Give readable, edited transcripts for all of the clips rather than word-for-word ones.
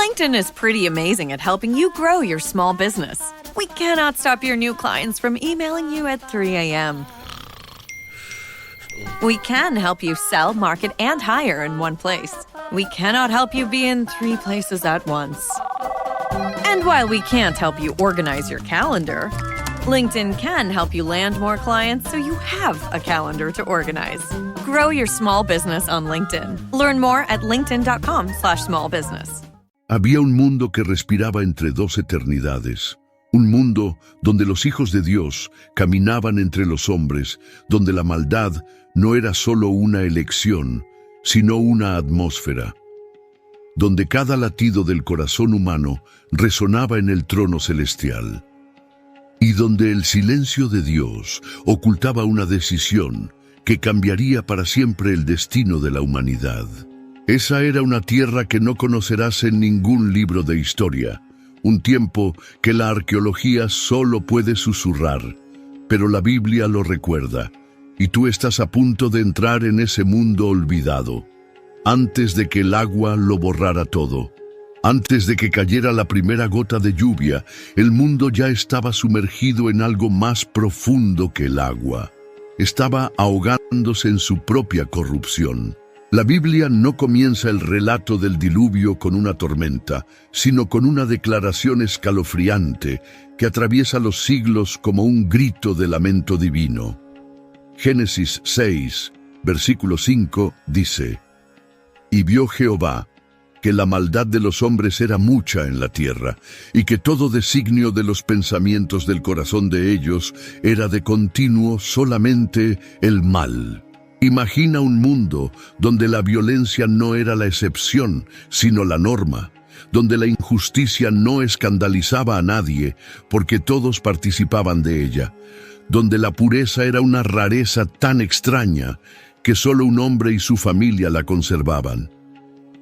LinkedIn is pretty amazing at helping you grow your small business. We cannot stop your new clients from emailing you at 3 a.m. We can help you sell, market, and hire in one place. We cannot help you be in 3 places at once. And while we can't help you organize your calendar, LinkedIn can help you land more clients so you have a calendar to organize. Grow your small business on LinkedIn. Learn more at linkedin.com/smallbusiness. Había un mundo que respiraba entre 2 eternidades. Un mundo donde los hijos de Dios caminaban entre los hombres, donde la maldad no era solo una elección, sino una atmósfera. Donde cada latido del corazón humano resonaba en el trono celestial. Y donde el silencio de Dios ocultaba una decisión que cambiaría para siempre el destino de la humanidad. Esa era una tierra que no conocerás en ningún libro de historia, un tiempo que la arqueología solo puede susurrar, pero la Biblia lo recuerda, y tú estás a punto de entrar en ese mundo olvidado, antes de que el agua lo borrara todo. Antes de que cayera la primera gota de lluvia, el mundo ya estaba sumergido en algo más profundo que el agua. Estaba ahogándose en su propia corrupción. La Biblia no comienza el relato del diluvio con una tormenta, sino con una declaración escalofriante que atraviesa los siglos como un grito de lamento divino. Génesis 6, versículo 5, dice: «Y vio Jehová que la maldad de los hombres era mucha en la tierra, y que todo designio de los pensamientos del corazón de ellos era de continuo solamente el mal». Imagina un mundo donde la violencia no era la excepción, sino la norma, donde la injusticia no escandalizaba a nadie, porque todos participaban de ella, donde la pureza era una rareza tan extraña que solo un hombre y su familia la conservaban.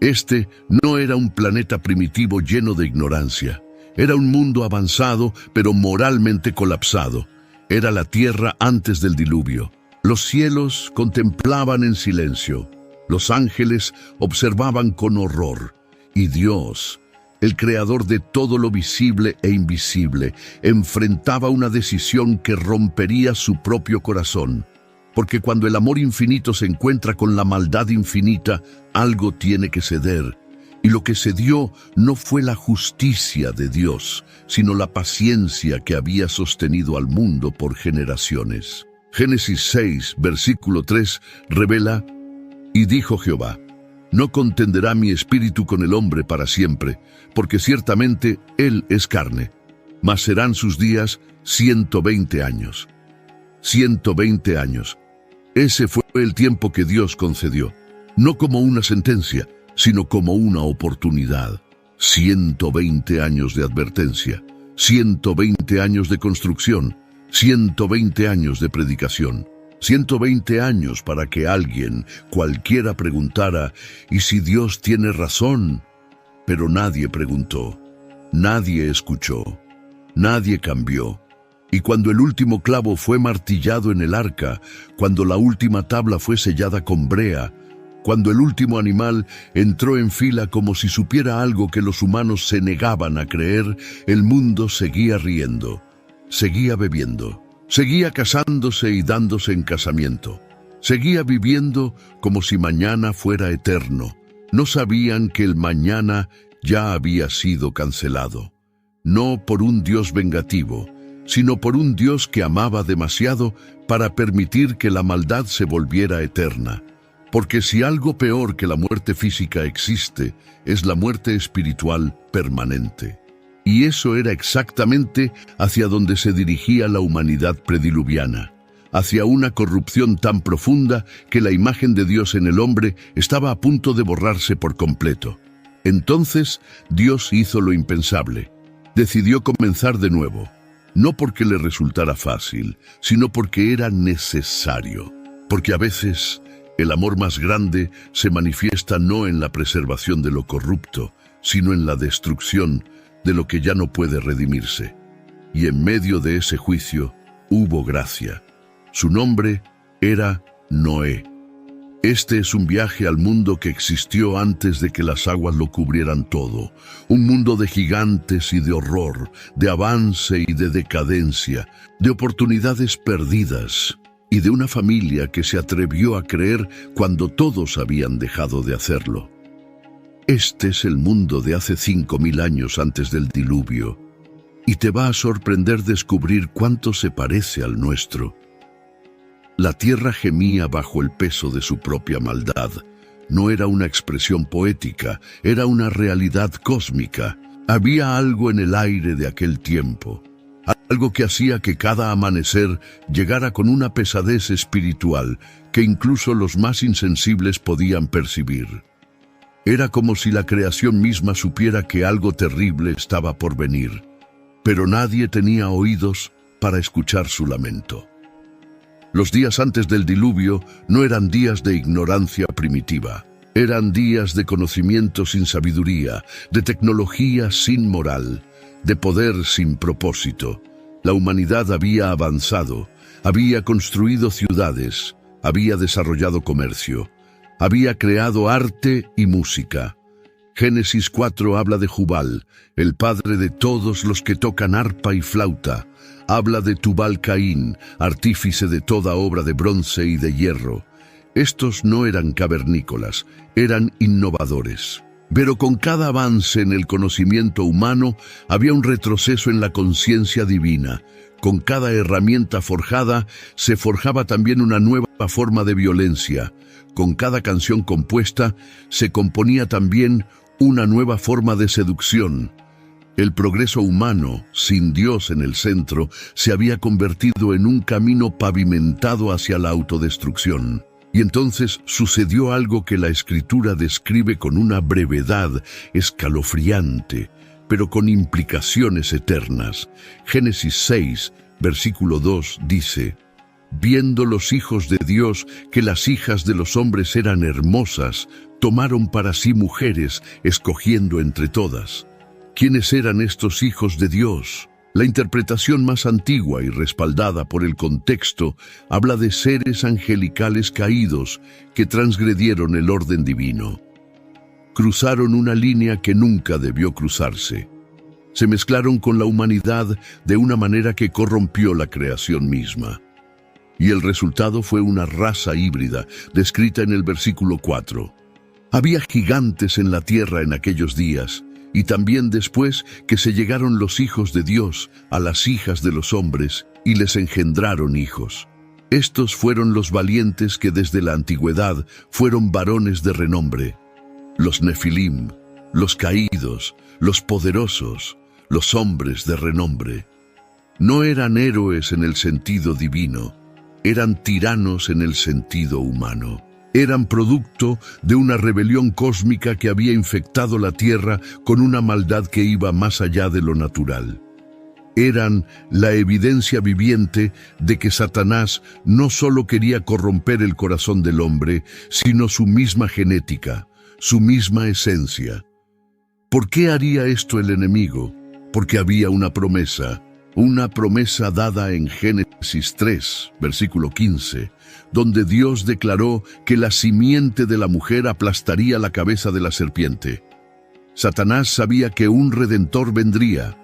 Este no era un planeta primitivo lleno de ignorancia, era un mundo avanzado pero moralmente colapsado. Era la tierra antes del diluvio. Los cielos contemplaban en silencio, los ángeles observaban con horror, y Dios, el creador de todo lo visible e invisible, enfrentaba una decisión que rompería su propio corazón. Porque cuando el amor infinito se encuentra con la maldad infinita, algo tiene que ceder. Y lo que cedió no fue la justicia de Dios, sino la paciencia que había sostenido al mundo por generaciones. Génesis 6, versículo 3, revela: «Y dijo Jehová, no contenderá mi espíritu con el hombre para siempre, porque ciertamente él es carne, mas serán sus días 120 años». 120 años. Ese fue el tiempo que Dios concedió, no como una sentencia, sino como una oportunidad. 120 años de advertencia, 120 años de construcción, 120 años de predicación, 120 años para que alguien, cualquiera, preguntara: ¿y si Dios tiene razón? Pero nadie preguntó, nadie escuchó, nadie cambió. Y cuando el último clavo fue martillado en el arca, cuando la última tabla fue sellada con brea, cuando el último animal entró en fila como si supiera algo que los humanos se negaban a creer, el mundo seguía riendo, seguía bebiendo, seguía casándose y dándose en casamiento, seguía viviendo como si mañana fuera eterno. No sabían que el mañana ya había sido cancelado, no por un Dios vengativo, sino por un Dios que amaba demasiado para permitir que la maldad se volviera eterna. Porque si algo peor que la muerte física existe, es la muerte espiritual permanente. Y eso era exactamente hacia donde se dirigía la humanidad prediluviana, hacia una corrupción tan profunda que la imagen de Dios en el hombre estaba a punto de borrarse por completo. Entonces Dios hizo lo impensable, decidió comenzar de nuevo. No porque le resultara fácil, sino porque era necesario. Porque a veces el amor más grande se manifiesta no en la preservación de lo corrupto, sino en la destrucción de lo que ya no puede redimirse. Y en medio de ese juicio hubo gracia. Su nombre era Noé. Este es un viaje al mundo que existió antes de que las aguas lo cubrieran todo. Un mundo de gigantes y de horror, de avance y de decadencia, de oportunidades perdidas y de una familia que se atrevió a creer cuando todos habían dejado de hacerlo. Este es el mundo de hace 5000 años antes del diluvio, y te va a sorprender descubrir cuánto se parece al nuestro. La tierra gemía bajo el peso de su propia maldad. No era una expresión poética, era una realidad cósmica. Había algo en el aire de aquel tiempo, algo que hacía que cada amanecer llegara con una pesadez espiritual que incluso los más insensibles podían percibir. Era como si la creación misma supiera que algo terrible estaba por venir, pero nadie tenía oídos para escuchar su lamento. Los días antes del diluvio no eran días de ignorancia primitiva, eran días de conocimiento sin sabiduría, de tecnología sin moral, de poder sin propósito. La humanidad había avanzado, había construido ciudades, había desarrollado comercio, había creado arte y música. Génesis 4 habla de Jubal, el padre de todos los que tocan arpa y flauta. Habla de Tubal-Caín, artífice de toda obra de bronce y de hierro. Estos no eran cavernícolas, eran innovadores. Pero con cada avance en el conocimiento humano había un retroceso en la conciencia divina. Con cada herramienta forjada se forjaba también una nueva forma de violencia. Con cada canción compuesta se componía también una nueva forma de seducción. El progreso humano, sin Dios en el centro, se había convertido en un camino pavimentado hacia la autodestrucción. Y entonces sucedió algo que la Escritura describe con una brevedad escalofriante, pero con implicaciones eternas. Génesis 6, versículo 2 dice: «Viendo los hijos de Dios que las hijas de los hombres eran hermosas, tomaron para sí mujeres, escogiendo entre todas». ¿Quiénes eran estos hijos de Dios? La interpretación más antigua y respaldada por el contexto habla de seres angelicales caídos que transgredieron el orden divino. Cruzaron una línea que nunca debió cruzarse. Se mezclaron con la humanidad de una manera que corrompió la creación misma. Y el resultado fue una raza híbrida, descrita en el versículo 4. Había gigantes en la tierra en aquellos días, y también después que se llegaron los hijos de Dios a las hijas de los hombres y les engendraron hijos. Estos fueron los valientes que desde la antigüedad fueron varones de renombre. Los Nefilim, los caídos, los poderosos, los hombres de renombre. No eran héroes en el sentido divino, eran tiranos en el sentido humano. Eran producto de una rebelión cósmica que había infectado la tierra con una maldad que iba más allá de lo natural. Eran la evidencia viviente de que Satanás no solo quería corromper el corazón del hombre, sino su misma genética, su misma esencia. ¿Por qué haría esto el enemigo? Porque había una promesa dada en Génesis 3, versículo 15, donde Dios declaró que la simiente de la mujer aplastaría la cabeza de la serpiente. Satanás sabía que un redentor vendría,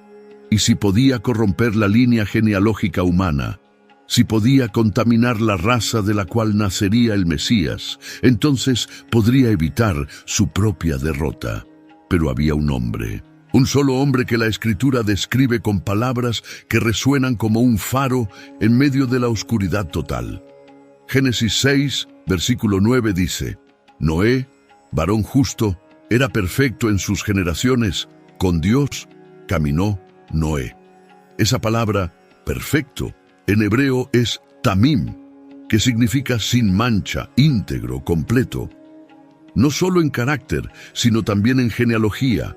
y si podía corromper la línea genealógica humana, si podía contaminar la raza de la cual nacería el Mesías, entonces podría evitar su propia derrota. Pero había un hombre, un solo hombre que la Escritura describe con palabras que resuenan como un faro en medio de la oscuridad total. Génesis 6, versículo 9 dice: Noé, varón justo, era perfecto en sus generaciones. Con Dios caminó Noé. Esa palabra, perfecto, en hebreo es tamim, que significa sin mancha, íntegro, completo. No solo en carácter, sino también en genealogía.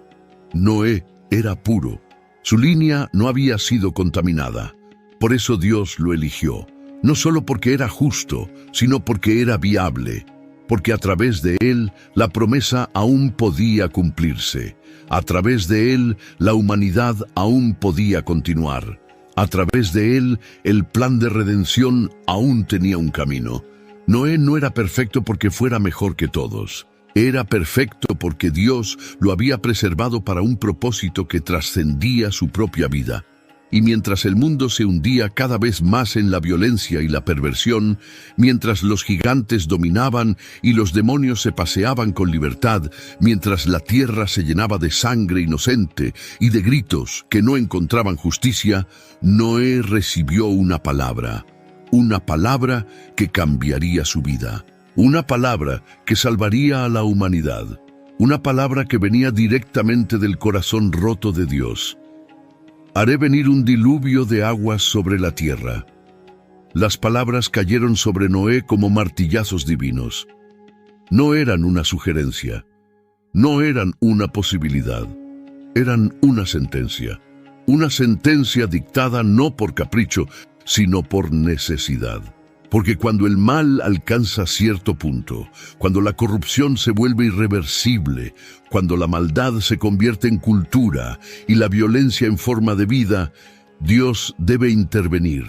Noé era puro. Su línea no había sido contaminada. Por eso Dios lo eligió. No solo porque era justo, sino porque era viable. Porque a través de él la promesa aún podía cumplirse. A través de él la humanidad aún podía continuar. A través de él el plan de redención aún tenía un camino. Noé no era perfecto porque fuera mejor que todos. Era perfecto porque Dios lo había preservado para un propósito que trascendía su propia vida. Y mientras el mundo se hundía cada vez más en la violencia y la perversión, mientras los gigantes dominaban y los demonios se paseaban con libertad, mientras la tierra se llenaba de sangre inocente y de gritos que no encontraban justicia, Noé recibió una palabra que cambiaría su vida, una palabra que salvaría a la humanidad, una palabra que venía directamente del corazón roto de Dios. Haré venir un diluvio de aguas sobre la tierra. Las palabras cayeron sobre Noé como martillazos divinos. No eran una sugerencia, no eran una posibilidad, eran una sentencia dictada no por capricho, sino por necesidad. Porque cuando el mal alcanza cierto punto, cuando la corrupción se vuelve irreversible, cuando la maldad se convierte en cultura y la violencia en forma de vida, Dios debe intervenir,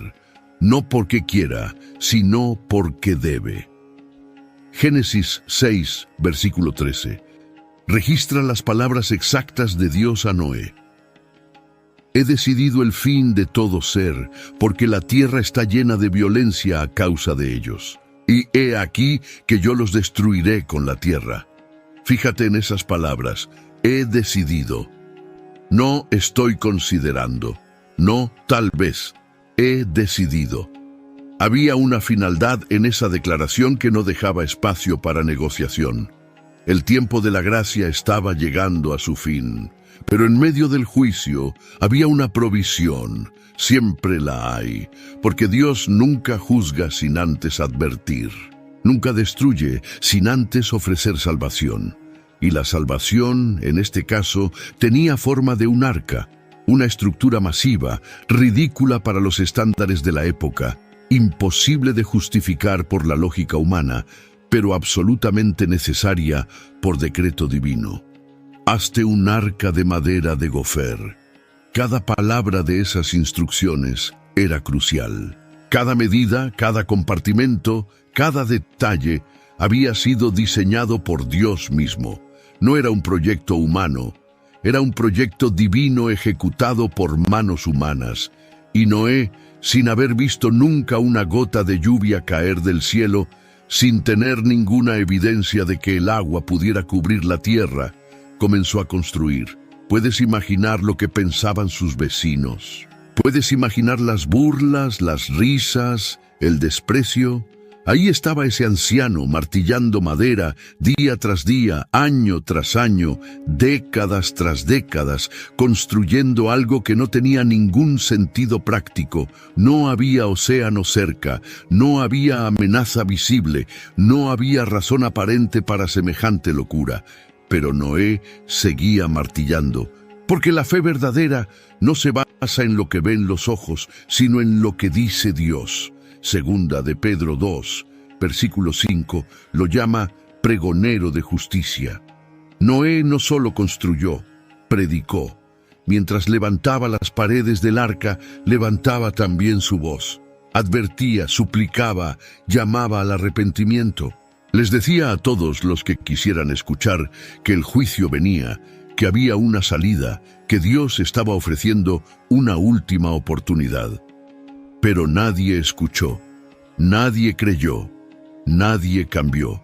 no porque quiera, sino porque debe. Génesis 6, versículo 13, registra las palabras exactas de Dios a Noé. He decidido el fin de todo ser, porque la tierra está llena de violencia a causa de ellos. Y he aquí que yo los destruiré con la tierra. Fíjate en esas palabras. He decidido. No estoy considerando. No, tal vez. He decidido. Había una finalidad en esa declaración que no dejaba espacio para negociación. El tiempo de la gracia estaba llegando a su fin. Pero en medio del juicio había una provisión, siempre la hay, porque Dios nunca juzga sin antes advertir, nunca destruye sin antes ofrecer salvación. Y la salvación, en este caso, tenía forma de un arca, una estructura masiva, ridícula para los estándares de la época, imposible de justificar por la lógica humana, pero absolutamente necesaria por decreto divino. Hazte un arca de madera de gofer. Cada palabra de esas instrucciones era crucial. Cada medida, cada compartimento, cada detalle había sido diseñado por Dios mismo. No era un proyecto humano, era un proyecto divino ejecutado por manos humanas. Y Noé, sin haber visto nunca una gota de lluvia caer del cielo, sin tener ninguna evidencia de que el agua pudiera cubrir la tierra, comenzó a construir. Puedes imaginar lo que pensaban sus vecinos. Puedes imaginar las burlas, las risas, el desprecio. Ahí estaba ese anciano martillando madera día tras día, año tras año, décadas tras décadas, construyendo algo que no tenía ningún sentido práctico. No había océano cerca, no había amenaza visible, no había razón aparente para semejante locura. Pero Noé seguía martillando, porque la fe verdadera no se basa en lo que ven los ojos, sino en lo que dice Dios. Segunda de Pedro 2, versículo 5, lo llama pregonero de justicia. Noé no solo construyó, predicó. Mientras levantaba las paredes del arca, levantaba también su voz. Advertía, suplicaba, llamaba al arrepentimiento. Les decía a todos los que quisieran escuchar que el juicio venía, que había una salida, que Dios estaba ofreciendo una última oportunidad. Pero nadie escuchó, nadie creyó, nadie cambió.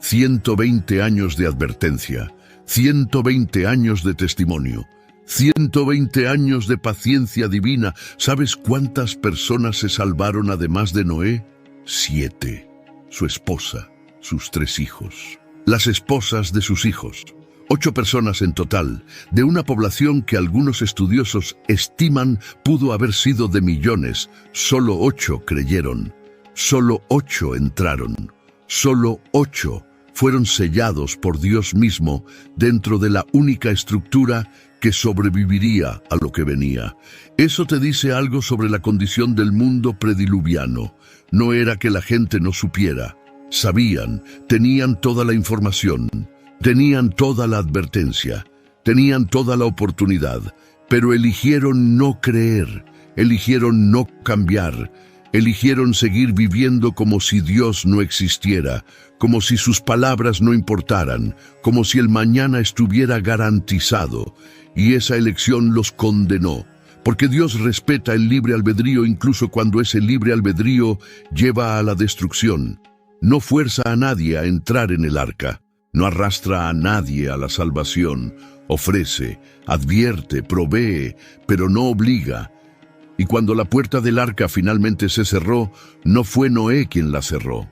120 años de advertencia, 120 años de testimonio, 120 años de paciencia divina. ¿Sabes cuántas personas se salvaron además de Noé? 7. Su esposa, sus 3 hijos, las esposas de sus hijos. 8 personas en total, de una población que algunos estudiosos estiman pudo haber sido de millones. Solo 8 creyeron, solo 8 entraron, solo 8 fueron sellados por Dios mismo dentro de la única estructura que sobreviviría a lo que venía. Eso te dice algo sobre la condición del mundo prediluviano. No era que la gente no supiera. Sabían, tenían toda la información, tenían toda la advertencia, tenían toda la oportunidad, pero eligieron no creer, eligieron no cambiar, Eligieron seguir viviendo como si Dios no existiera, como si sus palabras no importaran, como si el mañana estuviera garantizado, y esa elección los condenó. Porque Dios respeta el libre albedrío incluso cuando ese libre albedrío lleva a la destrucción. No fuerza a nadie a entrar en el arca, no arrastra a nadie a la salvación, ofrece, advierte, provee, pero no obliga. Y cuando la puerta del arca finalmente se cerró, no fue Noé quien la cerró,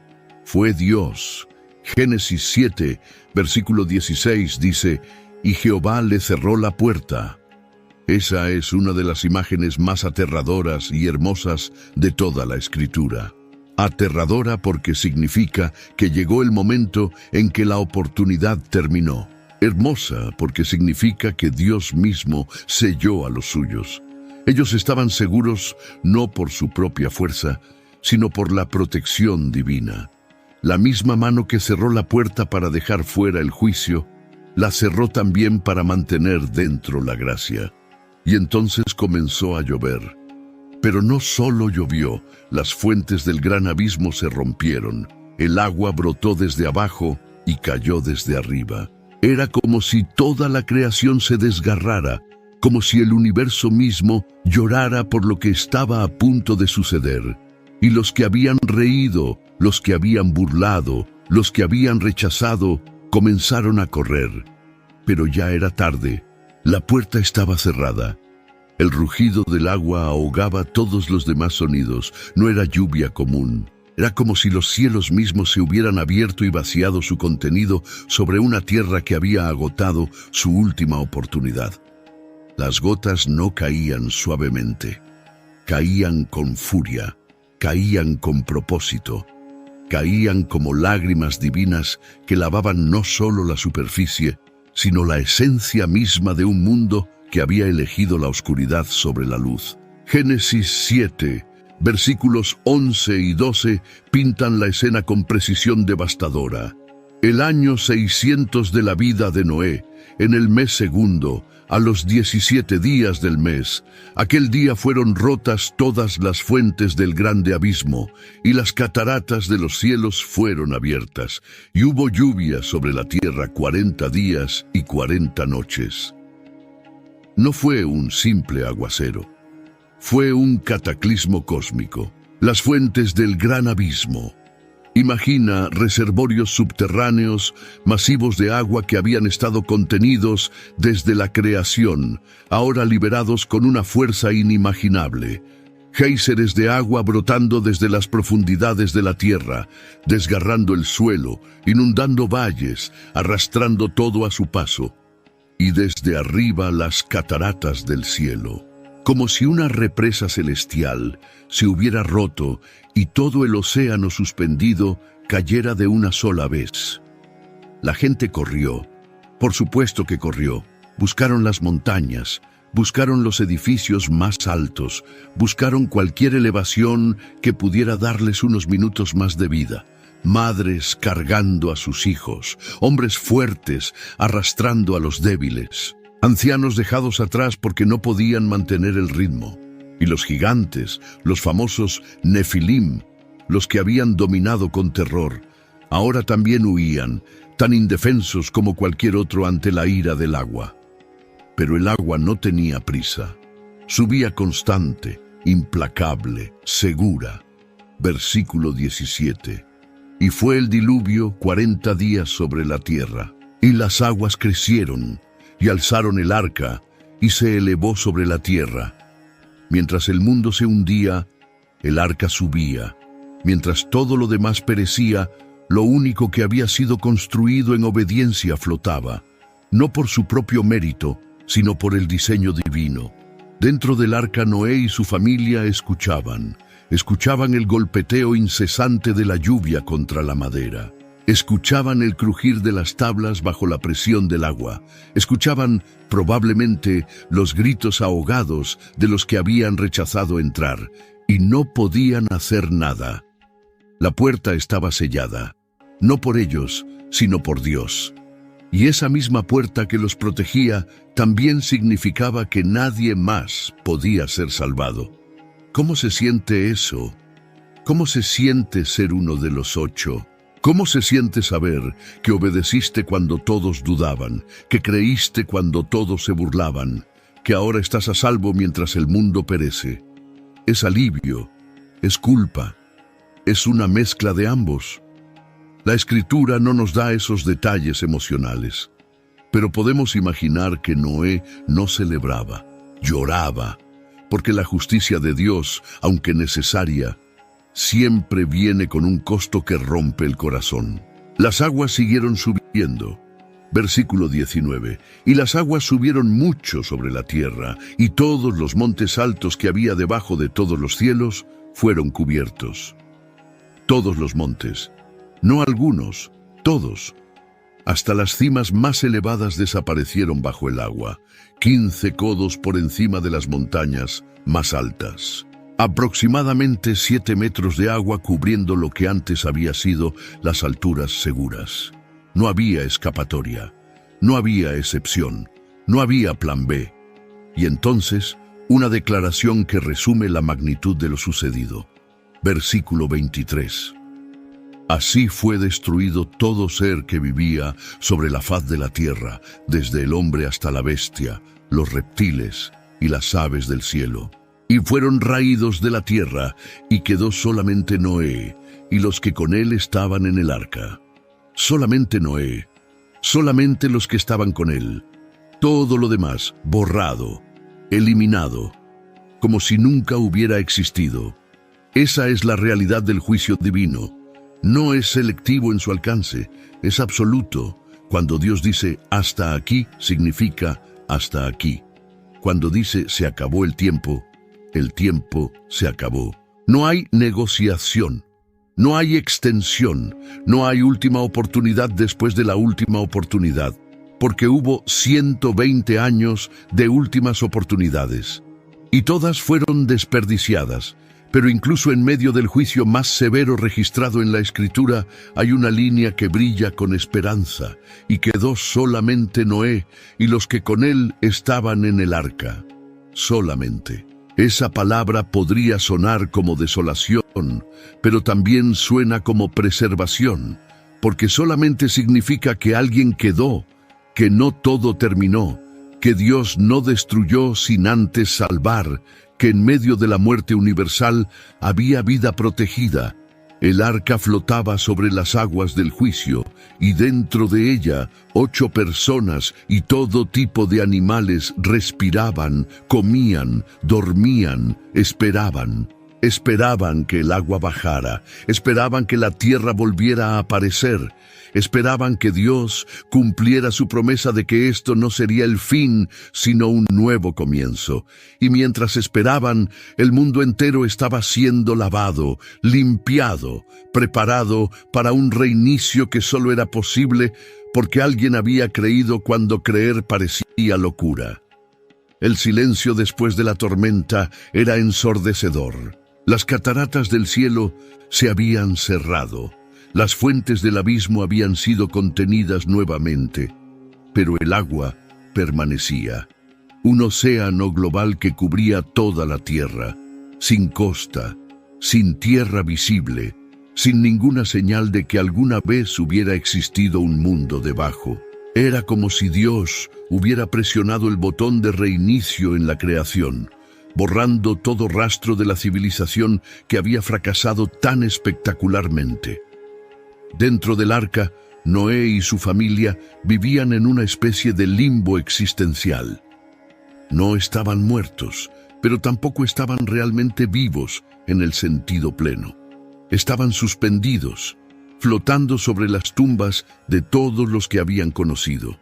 fue Dios. Génesis 7, versículo 16 dice, «Y Jehová le cerró la puerta». Esa es una de las imágenes más aterradoras y hermosas de toda la Escritura. Aterradora porque significa que llegó el momento en que la oportunidad terminó. Hermosa porque significa que Dios mismo selló a los suyos. Ellos estaban seguros no por su propia fuerza, sino por la protección divina. La misma mano que cerró la puerta para dejar fuera el juicio, la cerró también para mantener dentro la gracia. Y entonces comenzó a llover. Pero no solo llovió, las fuentes del gran abismo se rompieron. El agua brotó desde abajo y cayó desde arriba. Era como si toda la creación se desgarrara, como si el universo mismo llorara por lo que estaba a punto de suceder. Y los que habían reído, los que habían burlado, los que habían rechazado, comenzaron a correr. Pero ya era tarde. La puerta estaba cerrada. El rugido del agua ahogaba todos los demás sonidos. No era lluvia común. Era como si los cielos mismos se hubieran abierto y vaciado su contenido sobre una tierra que había agotado su última oportunidad. Las gotas no caían suavemente. Caían con furia. Caían con propósito. Caían como lágrimas divinas que lavaban no solo la superficie, sino la esencia misma de un mundo que había elegido la oscuridad sobre la luz. Génesis 7, versículos 11 y 12 pintan la escena con precisión devastadora. El año 600 de la vida de Noé, en el mes segundo, a los 17 días del mes, aquel día fueron rotas todas las fuentes del grande abismo, y las cataratas de los cielos fueron abiertas, y hubo lluvia sobre la tierra 40 días y 40 noches. No fue un simple aguacero, fue un cataclismo cósmico, las fuentes del gran abismo. Imagina reservorios subterráneos, masivos de agua que habían estado contenidos desde la creación, ahora liberados con una fuerza inimaginable. Géiseres de agua brotando desde las profundidades de la tierra, desgarrando el suelo, inundando valles, arrastrando todo a su paso. Y desde arriba las cataratas del cielo, como si una represa celestial se hubiera roto y todo el océano suspendido cayera de una sola vez. La gente corrió, por supuesto que corrió. Buscaron las montañas, buscaron los edificios más altos, buscaron cualquier elevación que pudiera darles unos minutos más de vida. Madres cargando a sus hijos, hombres fuertes arrastrando a los débiles, ancianos dejados atrás porque no podían mantener el ritmo. Y los gigantes, los famosos Nefilim, los que habían dominado con terror, ahora también huían, tan indefensos como cualquier otro ante la ira del agua. Pero el agua no tenía prisa. Subía constante, implacable, segura. Versículo 17. Y fue el diluvio 40 días sobre la tierra, y las aguas crecieron, y alzaron el arca, y se elevó sobre la tierra. Mientras el mundo se hundía, el arca subía. Mientras todo lo demás perecía, lo único que había sido construido en obediencia flotaba, no por su propio mérito, sino por el diseño divino. Dentro del arca Noé y su familia escuchaban el golpeteo incesante de la lluvia contra la madera. Escuchaban el crujir de las tablas bajo la presión del agua. Escuchaban, probablemente, los gritos ahogados de los que habían rechazado entrar, y no podían hacer nada. La puerta estaba sellada, no por ellos, sino por Dios. Y esa misma puerta que los protegía también significaba que nadie más podía ser salvado. ¿Cómo se siente eso? ¿Cómo se siente ser uno de los 8? ¿Cómo se siente saber que obedeciste cuando todos dudaban, que creíste cuando todos se burlaban, que ahora estás a salvo mientras el mundo perece? Es alivio, es culpa, es una mezcla de ambos. La Escritura no nos da esos detalles emocionales, pero podemos imaginar que Noé no celebraba, lloraba, porque la justicia de Dios, aunque necesaria, siempre viene con un costo que rompe el corazón. Las aguas siguieron subiendo. Versículo 19. Y las aguas subieron mucho sobre la tierra, y todos los montes altos que había debajo de todos los cielos fueron cubiertos. Todos los montes, no algunos, todos. Hasta las cimas más elevadas desaparecieron bajo el agua, 15 codos por encima de las montañas más altas. Aproximadamente 7 metros de agua cubriendo lo que antes había sido las alturas seguras. No había escapatoria, no había excepción, no había plan B. Y entonces, una declaración que resume la magnitud de lo sucedido. Versículo 23. Así fue destruido todo ser que vivía sobre la faz de la tierra, desde el hombre hasta la bestia, los reptiles y las aves del cielo. Y fueron raídos de la tierra, y quedó solamente Noé, y los que con él estaban en el arca. Solamente Noé, solamente los que estaban con él. Todo lo demás, borrado, eliminado, como si nunca hubiera existido. Esa es la realidad del juicio divino. No es selectivo en su alcance, es absoluto. Cuando Dios dice hasta aquí, significa hasta aquí. Cuando dice se acabó el tiempo se acabó. No hay negociación, no hay extensión, no hay última oportunidad después de la última oportunidad, porque hubo 120 años de últimas oportunidades, y todas fueron desperdiciadas. Pero incluso en medio del juicio más severo registrado en la Escritura, hay una línea que brilla con esperanza, y quedó solamente Noé y los que con él estaban en el arca. Solamente. Esa palabra podría sonar como desolación, pero también suena como preservación, porque solamente significa que alguien quedó, que no todo terminó, que Dios no destruyó sin antes salvar, que en medio de la muerte universal había vida protegida. El arca flotaba sobre las aguas del juicio, y dentro de ella 8 personas y todo tipo de animales respiraban, comían, dormían, esperaban. Esperaban que el agua bajara, esperaban que la tierra volviera a aparecer, esperaban que Dios cumpliera su promesa de que esto no sería el fin, sino un nuevo comienzo. Y mientras esperaban, el mundo entero estaba siendo lavado, limpiado, preparado para un reinicio que solo era posible porque alguien había creído cuando creer parecía locura. El silencio después de la tormenta era ensordecedor. Las cataratas del cielo se habían cerrado, las fuentes del abismo habían sido contenidas nuevamente, pero el agua permanecía. Un océano global que cubría toda la tierra, sin costa, sin tierra visible, sin ninguna señal de que alguna vez hubiera existido un mundo debajo. Era como si Dios hubiera presionado el botón de reinicio en la creación, borrando todo rastro de la civilización que había fracasado tan espectacularmente. Dentro del arca, Noé y su familia vivían en una especie de limbo existencial. No estaban muertos, pero tampoco estaban realmente vivos en el sentido pleno. Estaban suspendidos, flotando sobre las tumbas de todos los que habían conocido.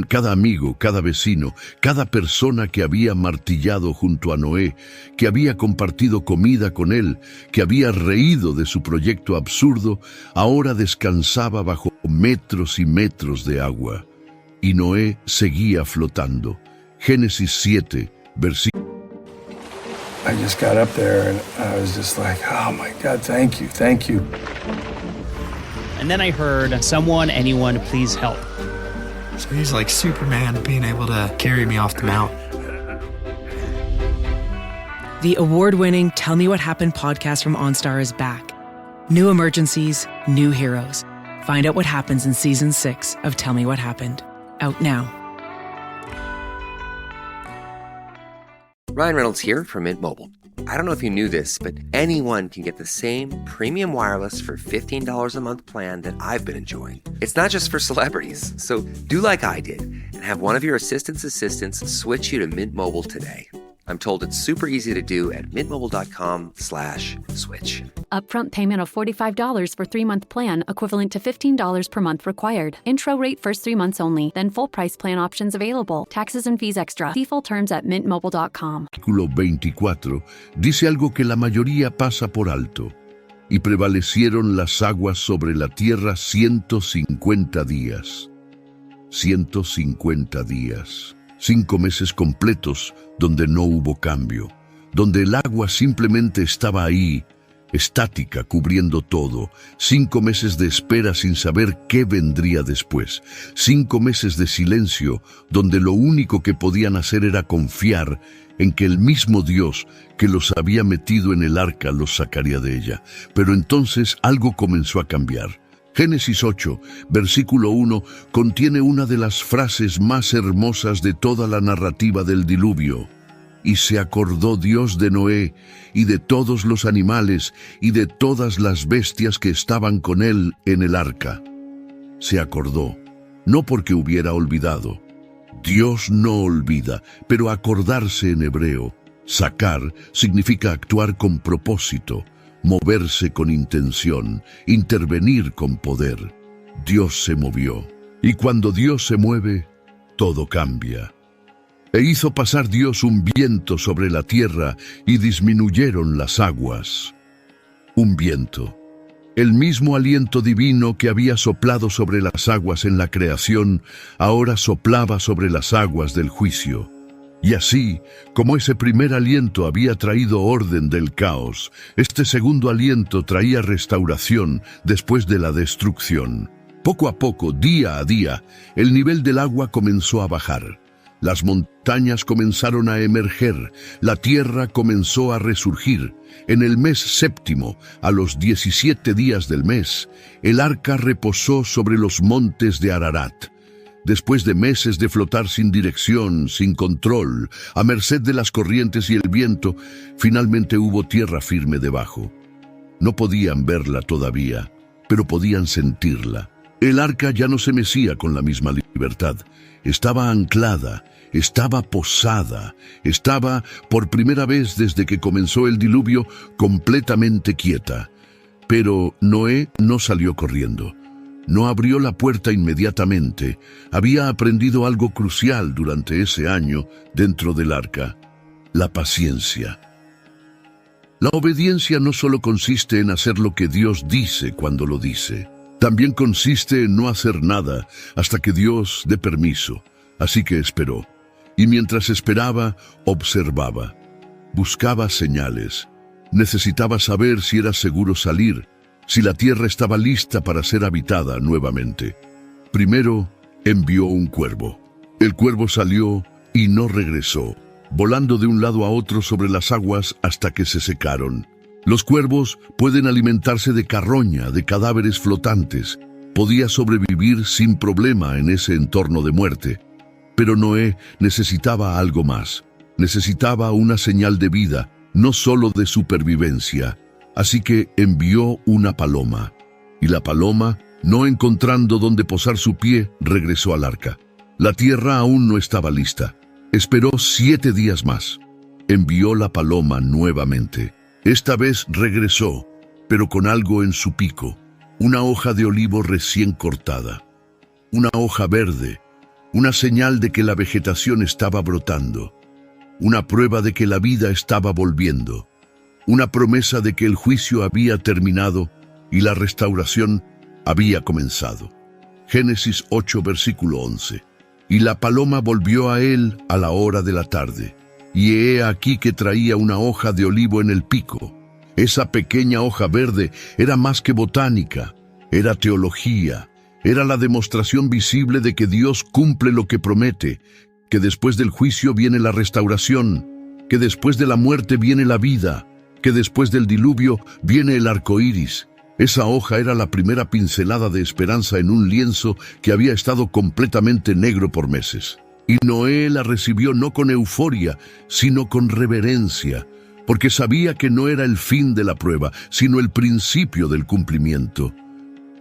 Cada amigo, cada vecino, cada persona que había martillado junto a Noé, que había compartido comida con él, que había reído de su proyecto absurdo, ahora descansaba bajo metros y metros de agua. Y Noé seguía flotando. Génesis 7, versículo. I just got up there and I was just like, oh my God, thank you. And then I heard, someone, anyone, please help. So he's like Superman being able to carry me off the mountain. The award-winning Tell Me What Happened podcast from OnStar is back. New emergencies, new heroes. Find out what happens in Season 6 of Tell Me What Happened. Out now. Ryan Reynolds here from Mint Mobile. I don't know if you knew this, but anyone can get the same premium wireless for $15 a month plan that I've been enjoying. It's not just for celebrities. So do like I did and have one of your assistant's assistants switch you to Mint Mobile today. I'm told it's super easy to do at mintmobile.com/switch. Upfront payment of $45 for 3-month plan, equivalent to $15 per month required. Intro rate first 3 months only, then full price plan options available. Taxes and fees extra. See full terms at mintmobile.com. Versículo 24 dice algo que la mayoría pasa por alto. Y prevalecieron las aguas sobre la tierra 150 días. 150 días. 5 meses completos donde no hubo cambio, donde el agua simplemente estaba ahí, estática, cubriendo todo. 5 meses de espera sin saber qué vendría después. 5 meses de silencio donde lo único que podían hacer era confiar en que el mismo Dios que los había metido en el arca los sacaría de ella. Pero entonces algo comenzó a cambiar. Génesis 8, versículo 1, contiene una de las frases más hermosas de toda la narrativa del diluvio. Y se acordó Dios de Noé, y de todos los animales, y de todas las bestias que estaban con él en el arca. Se acordó, no porque hubiera olvidado. Dios no olvida, pero acordarse en hebreo, sacar, significa actuar con propósito, moverse con intención, intervenir con poder. Dios se movió, y cuando Dios se mueve, todo cambia. E hizo pasar Dios un viento sobre la tierra, y disminuyeron las aguas. Un viento. El mismo aliento divino que había soplado sobre las aguas en la creación, ahora soplaba sobre las aguas del juicio. Y así, como ese primer aliento había traído orden del caos, este segundo aliento traía restauración después de la destrucción. Poco a poco, día a día, el nivel del agua comenzó a bajar. Las montañas comenzaron a emerger, la tierra comenzó a resurgir. En el mes séptimo, a los 17 días del mes, el arca reposó sobre los montes de Ararat. Después de meses de flotar sin dirección, sin control, a merced de las corrientes y el viento, finalmente hubo tierra firme debajo. No podían verla todavía, pero podían sentirla. El arca ya no se mecía con la misma libertad. Estaba anclada, estaba posada, estaba, por primera vez desde que comenzó el diluvio, completamente quieta. Pero Noé no salió corriendo. No abrió la puerta inmediatamente. Había aprendido algo crucial durante ese año dentro del arca: la paciencia. La obediencia no solo consiste en hacer lo que Dios dice cuando lo dice. También consiste en no hacer nada hasta que Dios dé permiso. Así que esperó. Y mientras esperaba, observaba. Buscaba señales. Necesitaba saber si era seguro salir, si la tierra estaba lista para ser habitada nuevamente. Primero, envió un cuervo. El cuervo salió y no regresó, volando de un lado a otro sobre las aguas hasta que se secaron. Los cuervos pueden alimentarse de carroña, de cadáveres flotantes. Podía sobrevivir sin problema en ese entorno de muerte. Pero Noé necesitaba algo más. Necesitaba una señal de vida, no solo de supervivencia. Así que envió una paloma. Y la paloma, no encontrando dónde posar su pie, regresó al arca. La tierra aún no estaba lista. Esperó 7 días más. Envió la paloma nuevamente. Esta vez regresó, pero con algo en su pico. Una hoja de olivo recién cortada. Una hoja verde. Una señal de que la vegetación estaba brotando. Una prueba de que la vida estaba volviendo. Una promesa de que el juicio había terminado y la restauración había comenzado. Génesis 8, versículo 11. Y la paloma volvió a él a la hora de la tarde. Y he aquí que traía una hoja de olivo en el pico. Esa pequeña hoja verde era más que botánica, era teología, era la demostración visible de que Dios cumple lo que promete, que después del juicio viene la restauración, que después de la muerte viene la vida, que después del diluvio viene el arco iris. Esa hoja era la primera pincelada de esperanza en un lienzo que había estado completamente negro por meses. Y Noé la recibió no con euforia, sino con reverencia, porque sabía que no era el fin de la prueba, sino el principio del cumplimiento.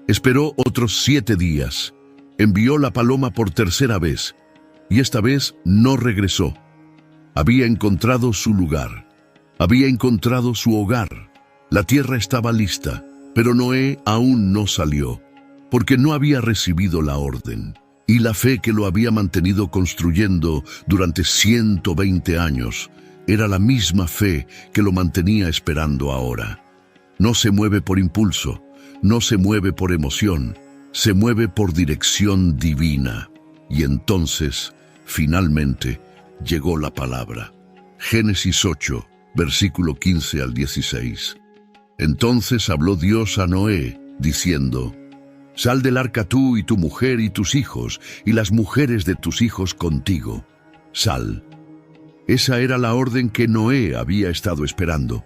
Esperó otros 7 días. Envió la paloma por tercera vez, y esta vez no regresó. Había encontrado su lugar. Había encontrado su hogar. La tierra estaba lista, pero Noé aún no salió, porque no había recibido la orden. Y la fe que lo había mantenido construyendo durante 120 años era la misma fe que lo mantenía esperando ahora. No se mueve por impulso, no se mueve por emoción, se mueve por dirección divina. Y entonces, finalmente, llegó la palabra. Génesis 8, versículo 15 al 16. Entonces habló Dios a Noé, diciendo: Sal del arca tú y tu mujer y tus hijos, y las mujeres de tus hijos contigo. Sal. Esa era la orden que Noé había estado esperando.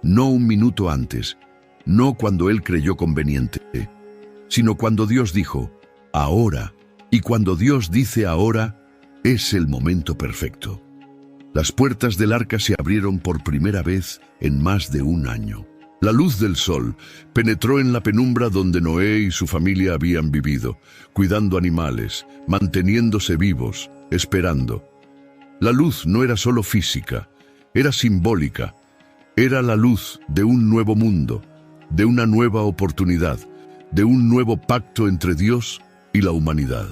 No un minuto antes, no cuando él creyó conveniente, sino cuando Dios dijo, ahora. Y cuando Dios dice ahora, es el momento perfecto. Las puertas del arca se abrieron por primera vez en más de un año. La luz del sol penetró en la penumbra donde Noé y su familia habían vivido, cuidando animales, manteniéndose vivos, esperando. La luz no era solo física, era simbólica. Era la luz de un nuevo mundo, de una nueva oportunidad, de un nuevo pacto entre Dios y la humanidad.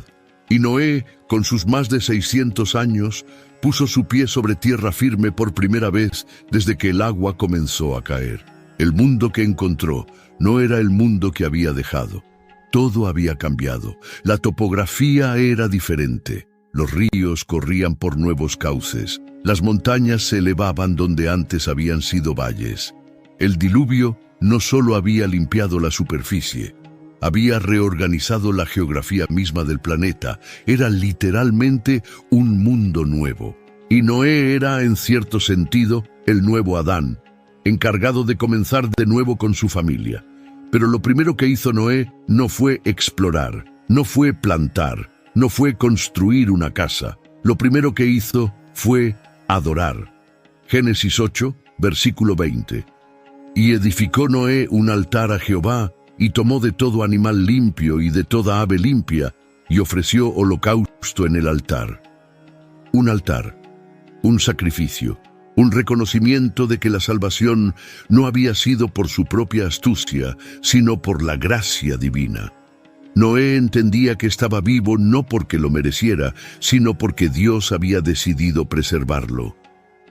Y Noé, con sus más de 600 años, puso su pie sobre tierra firme por primera vez desde que el agua comenzó a caer. El mundo que encontró no era el mundo que había dejado. Todo había cambiado. La topografía era diferente. Los ríos corrían por nuevos cauces. Las montañas se elevaban donde antes habían sido valles. El diluvio no solo había limpiado la superficie, había reorganizado la geografía misma del planeta. Era literalmente un mundo nuevo. Y Noé era, en cierto sentido, el nuevo Adán, encargado de comenzar de nuevo con su familia. Pero lo primero que hizo Noé no fue explorar, no fue plantar, no fue construir una casa. Lo primero que hizo fue adorar. Génesis 8, versículo 20. Y edificó Noé un altar a Jehová, y tomó de todo animal limpio y de toda ave limpia, y ofreció holocausto en el altar. Un altar, un sacrificio, un reconocimiento de que la salvación no había sido por su propia astucia, sino por la gracia divina. Noé entendía que estaba vivo no porque lo mereciera, sino porque Dios había decidido preservarlo.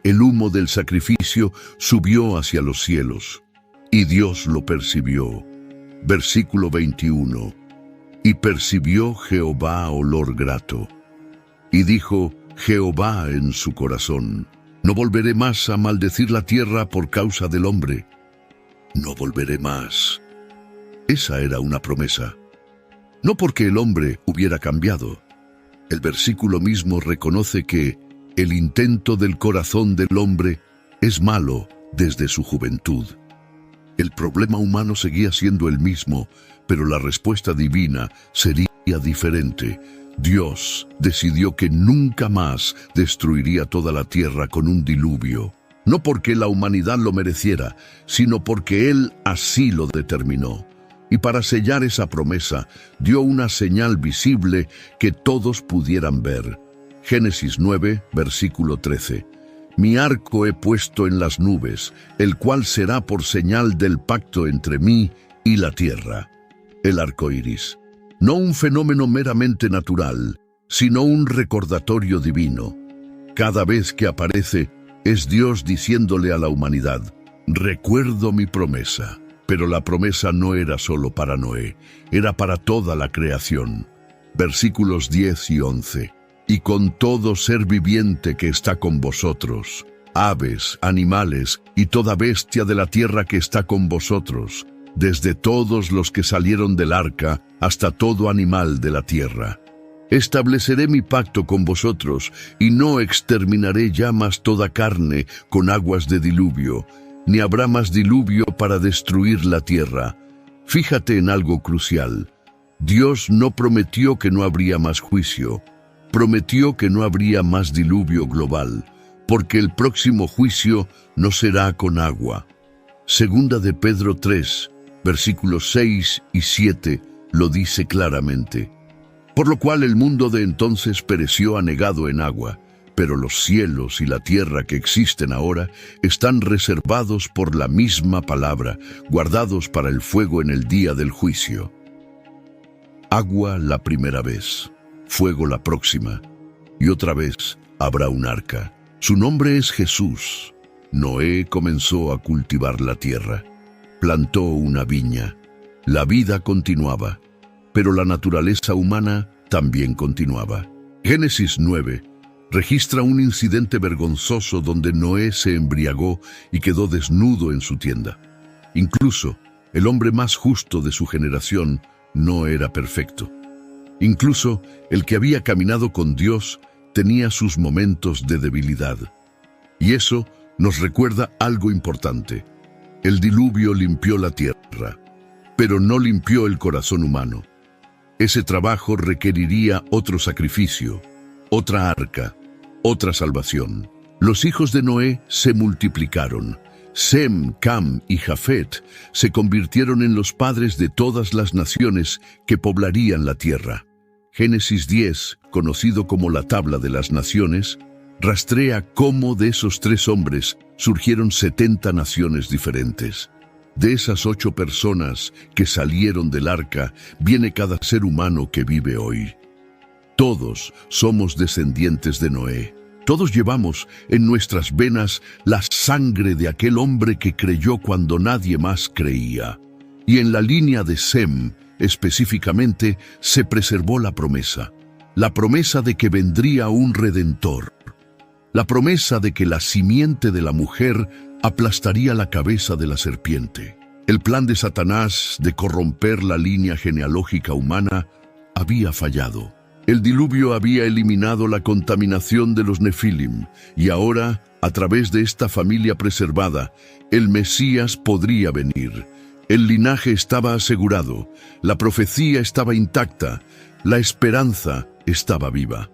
El humo del sacrificio subió hacia los cielos, y Dios lo percibió. Versículo 21. Y percibió Jehová olor grato. Y dijo Jehová en su corazón: no volveré más a maldecir la tierra por causa del hombre. No volveré más. Esa era una promesa. No porque el hombre hubiera cambiado. El versículo mismo reconoce que el intento del corazón del hombre es malo desde su juventud. El problema humano seguía siendo el mismo, pero la respuesta divina sería diferente. Dios decidió que nunca más destruiría toda la tierra con un diluvio, no porque la humanidad lo mereciera, sino porque Él así lo determinó. Y para sellar esa promesa, dio una señal visible que todos pudieran ver. Génesis 9, versículo 13. Mi arco he puesto en las nubes, el cual será por señal del pacto entre mí y la tierra. El arco iris. No un fenómeno meramente natural, sino un recordatorio divino. Cada vez que aparece, es Dios diciéndole a la humanidad: recuerdo mi promesa. Pero la promesa no era solo para Noé, era para toda la creación. Versículos 10 y 11. Y con todo ser viviente que está con vosotros, aves, animales y toda bestia de la tierra que está con vosotros, desde todos los que salieron del arca hasta todo animal de la tierra. Estableceré mi pacto con vosotros, y no exterminaré ya más toda carne con aguas de diluvio, ni habrá más diluvio para destruir la tierra. Fíjate en algo crucial. Dios no prometió que no habría más juicio, prometió que no habría más diluvio global, porque el próximo juicio no será con agua. Segunda de Pedro 3, versículos 6 y 7, lo dice claramente. Por lo cual el mundo de entonces pereció anegado en agua, pero los cielos y la tierra que existen ahora están reservados por la misma palabra, guardados para el fuego en el día del juicio. Agua la primera vez, fuego la próxima, y otra vez habrá un arca. Su nombre es Jesús. Noé comenzó a cultivar la tierra, plantó una viña. La vida continuaba, pero la naturaleza humana también continuaba. Génesis 9 registra un incidente vergonzoso donde Noé se embriagó y quedó desnudo en su tienda. Incluso el hombre más justo de su generación no era perfecto. Incluso el que había caminado con Dios tenía sus momentos de debilidad. Y eso nos recuerda algo importante. El diluvio limpió la tierra, pero no limpió el corazón humano. Ese trabajo requeriría otro sacrificio, otra arca, otra salvación. Los hijos de Noé se multiplicaron. Sem, Cam y Jafet se convirtieron en los padres de todas las naciones que poblarían la tierra. Génesis 10, conocido como la tabla de las naciones, rastrea cómo de esos 3 hombres surgieron 70 naciones diferentes. De esas 8 personas que salieron del arca, viene cada ser humano que vive hoy. Todos somos descendientes de Noé. Todos llevamos en nuestras venas la sangre de aquel hombre que creyó cuando nadie más creía. Y en la línea de Sem, específicamente, se preservó la promesa de que vendría un redentor, la promesa de que la simiente de la mujer aplastaría la cabeza de la serpiente. El plan de Satanás de corromper la línea genealógica humana había fallado. El diluvio había eliminado la contaminación de los Nefilim, y ahora, a través de esta familia preservada, el Mesías podría venir. El linaje estaba asegurado, la profecía estaba intacta, la esperanza estaba viva.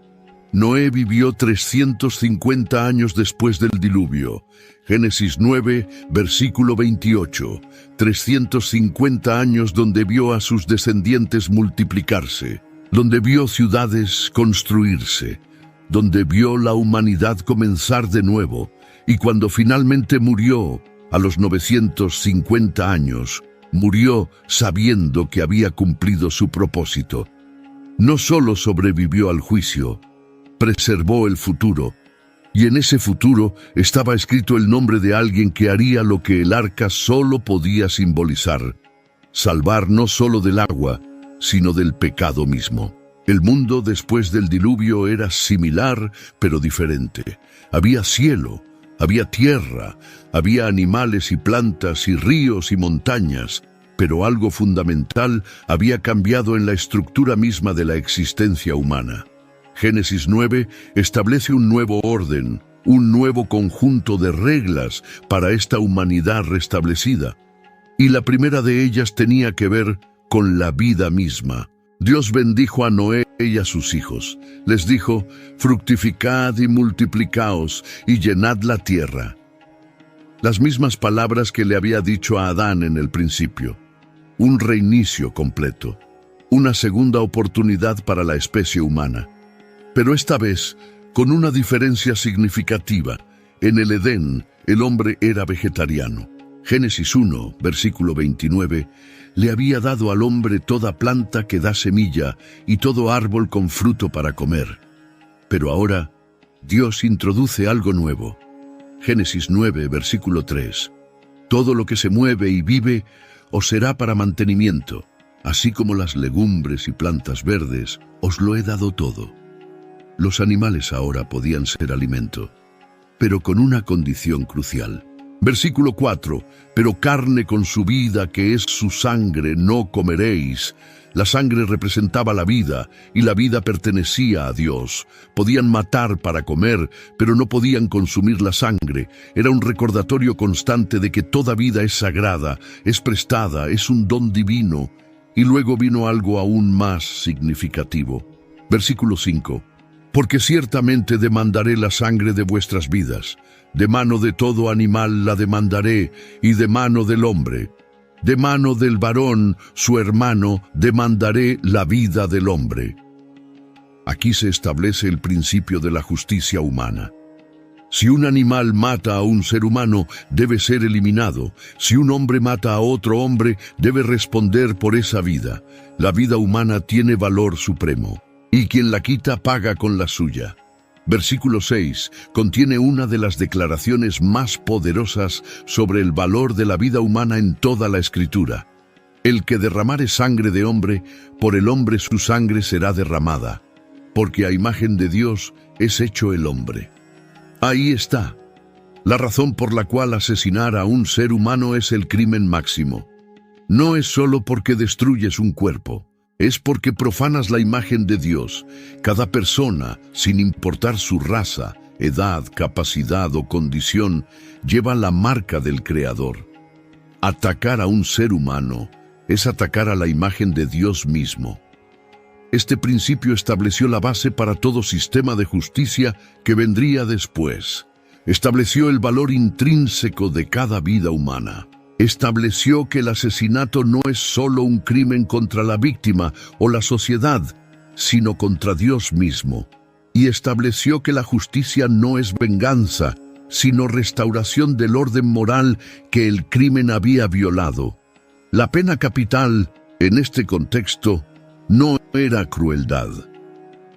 Noé vivió 350 años después del diluvio. Génesis 9, versículo 28. 350 años donde vio a sus descendientes multiplicarse, donde vio ciudades construirse, donde vio la humanidad comenzar de nuevo, y cuando finalmente murió, a los 950 años, murió sabiendo que había cumplido su propósito. No solo sobrevivió al juicio, preservó el futuro, y en ese futuro estaba escrito el nombre de alguien que haría lo que el arca solo podía simbolizar: salvar no solo del agua, sino del pecado mismo. El mundo después del diluvio era similar, pero diferente. Había cielo, había tierra, había animales y plantas y ríos y montañas, pero algo fundamental había cambiado en la estructura misma de la existencia humana. Génesis 9 establece un nuevo orden, un nuevo conjunto de reglas para esta humanidad restablecida. Y la primera de ellas tenía que ver con la vida misma. Dios bendijo a Noé y a sus hijos. Les dijo: fructificad y multiplicaos y llenad la tierra. Las mismas palabras que le había dicho a Adán en el principio. Un reinicio completo, una segunda oportunidad para la especie humana. Pero esta vez, con una diferencia significativa. En el Edén, el hombre era vegetariano. Génesis 1, versículo 29, le había dado al hombre toda planta que da semilla y todo árbol con fruto para comer. Pero ahora, Dios introduce algo nuevo. Génesis 9, versículo 3. Todo lo que se mueve y vive os será para mantenimiento, así como las legumbres y plantas verdes, os lo he dado todo. Los animales ahora podían ser alimento, pero con una condición crucial: Versículo 4. Pero carne con su vida, que es su sangre, no comeréis. La sangre representaba la vida, y la vida pertenecía a Dios. Podían matar para comer, pero no podían consumir la sangre. Era un recordatorio constante de que toda vida es sagrada, es prestada, es un don divino. Y luego vino algo aún más significativo. Versículo 5. Porque ciertamente demandaré la sangre de vuestras vidas. De mano de todo animal la demandaré, y de mano del hombre. De mano del varón, su hermano, demandaré la vida del hombre. Aquí se establece el principio de la justicia humana. Si un animal mata a un ser humano, debe ser eliminado. Si un hombre mata a otro hombre, debe responder por esa vida. La vida humana tiene valor supremo, y quien la quita paga con la suya. Versículo 6 contiene una de las declaraciones más poderosas sobre el valor de la vida humana en toda la Escritura. El que derramare sangre de hombre, por el hombre su sangre será derramada, porque a imagen de Dios es hecho el hombre. Ahí está. La razón por la cual asesinar a un ser humano es el crimen máximo. No es solo porque destruyes un cuerpo. Es porque profanas la imagen de Dios. Cada persona, sin importar su raza, edad, capacidad o condición, lleva la marca del Creador. Atacar a un ser humano es atacar a la imagen de Dios mismo. Este principio estableció la base para todo sistema de justicia que vendría después. Estableció el valor intrínseco de cada vida humana. Estableció que el asesinato no es solo un crimen contra la víctima o la sociedad, sino contra Dios mismo. Y estableció que la justicia no es venganza, sino restauración del orden moral que el crimen había violado. La pena capital, en este contexto, no era crueldad.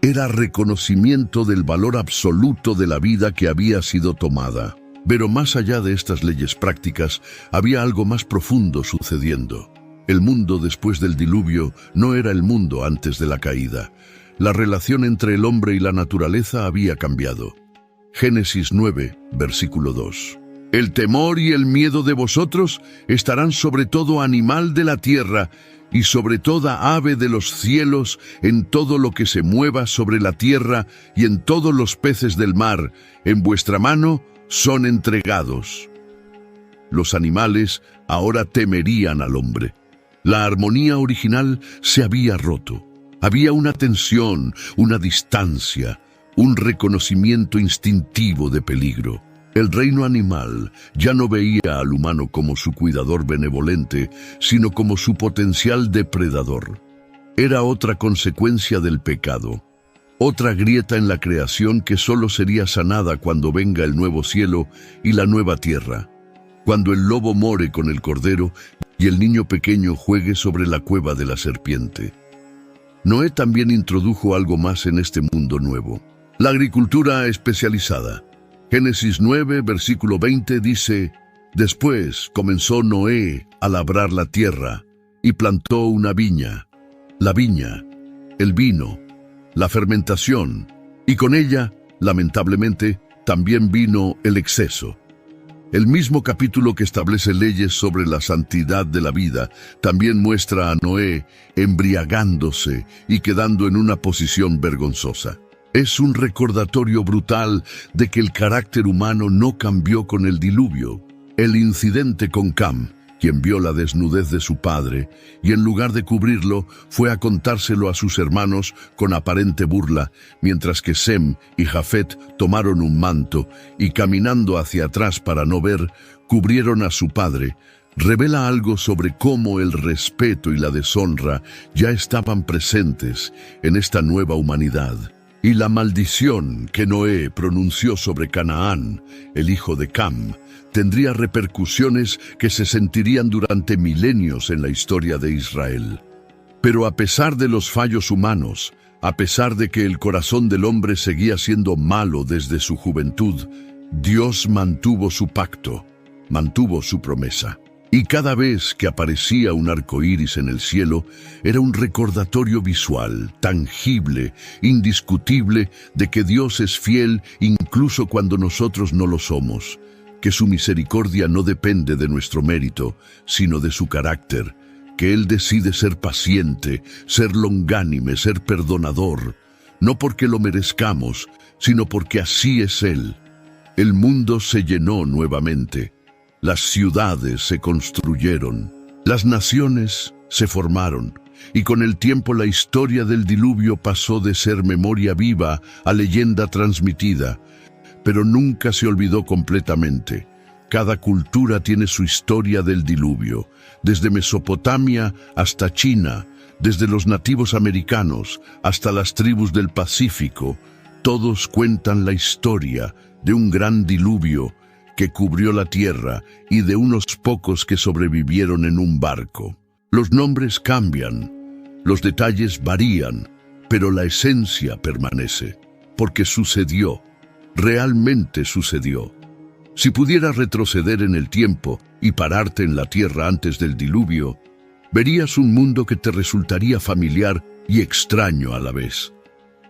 Era reconocimiento del valor absoluto de la vida que había sido tomada. Pero más allá de estas leyes prácticas, había algo más profundo sucediendo. El mundo después del diluvio no era el mundo antes de la caída. La relación entre el hombre y la naturaleza había cambiado. Génesis 9, versículo 2. El temor y el miedo de vosotros estarán sobre todo animal de la tierra y sobre toda ave de los cielos, en todo lo que se mueva sobre la tierra y en todos los peces del mar. En vuestra mano son entregados. Los animales ahora temerían al hombre. La armonía original se había roto. Había una tensión, una distancia, un reconocimiento instintivo de peligro. El reino animal ya no veía al humano como su cuidador benevolente, sino como su potencial depredador. Era otra consecuencia del pecado. Otra grieta en la creación que solo sería sanada cuando venga el nuevo cielo y la nueva tierra, cuando el lobo more con el cordero y el niño pequeño juegue sobre la cueva de la serpiente. Noé también introdujo algo más en este mundo nuevo: la agricultura especializada. Génesis 9, versículo 20 dice: Después comenzó Noé a labrar la tierra y plantó una viña. La viña, el vino, la fermentación, y con ella, lamentablemente, también vino el exceso. El mismo capítulo que establece leyes sobre la santidad de la vida también muestra a Noé embriagándose y quedando en una posición vergonzosa. Es un recordatorio brutal de que el carácter humano no cambió con el diluvio. El incidente con Cam, quien vio la desnudez de su padre, y en lugar de cubrirlo, fue a contárselo a sus hermanos con aparente burla, mientras que Sem y Jafet tomaron un manto y, caminando hacia atrás para no ver, cubrieron a su padre, revela algo sobre cómo el respeto y la deshonra ya estaban presentes en esta nueva humanidad. Y la maldición que Noé pronunció sobre Canaán, el hijo de Cam, tendría repercusiones que se sentirían durante milenios en la historia de Israel. Pero a pesar de los fallos humanos, a pesar de que el corazón del hombre seguía siendo malo desde su juventud, Dios mantuvo su pacto, mantuvo su promesa. Y cada vez que aparecía un arco iris en el cielo, era un recordatorio visual, tangible, indiscutible, de que Dios es fiel incluso cuando nosotros no lo somos, que su misericordia no depende de nuestro mérito, sino de su carácter, que Él decide ser paciente, ser longánime, ser perdonador, no porque lo merezcamos, sino porque así es Él. El mundo se llenó nuevamente, las ciudades se construyeron, las naciones se formaron, y con el tiempo la historia del diluvio pasó de ser memoria viva a leyenda transmitida, pero nunca se olvidó completamente. Cada cultura tiene su historia del diluvio, desde Mesopotamia hasta China, desde los nativos americanos hasta las tribus del Pacífico. Todos cuentan la historia de un gran diluvio que cubrió la tierra y de unos pocos que sobrevivieron en un barco. Los nombres cambian, los detalles varían, pero la esencia permanece, porque sucedió, realmente sucedió. Si pudieras retroceder en el tiempo y pararte en la tierra antes del diluvio, verías un mundo que te resultaría familiar y extraño a la vez.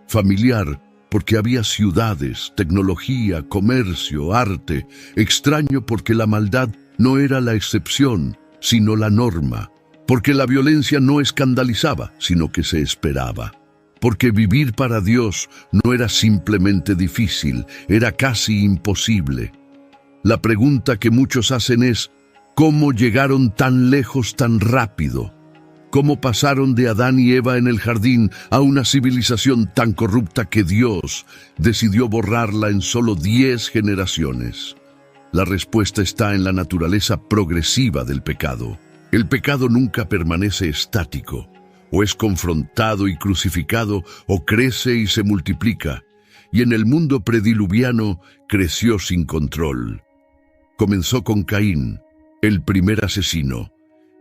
Familiar porque había ciudades, tecnología, comercio, arte. Extraño porque la maldad no era la excepción, sino la norma. Porque la violencia no escandalizaba, sino que se esperaba. Porque vivir para Dios no era simplemente difícil, era casi imposible. La pregunta que muchos hacen es, ¿cómo llegaron tan lejos tan rápido? ¿Cómo pasaron de Adán y Eva en el jardín a una civilización tan corrupta que Dios decidió borrarla en solo 10 generaciones? La respuesta está en la naturaleza progresiva del pecado. El pecado nunca permanece estático. O es confrontado y crucificado, o crece y se multiplica. Y en el mundo prediluviano creció sin control. Comenzó con Caín, el primer asesino,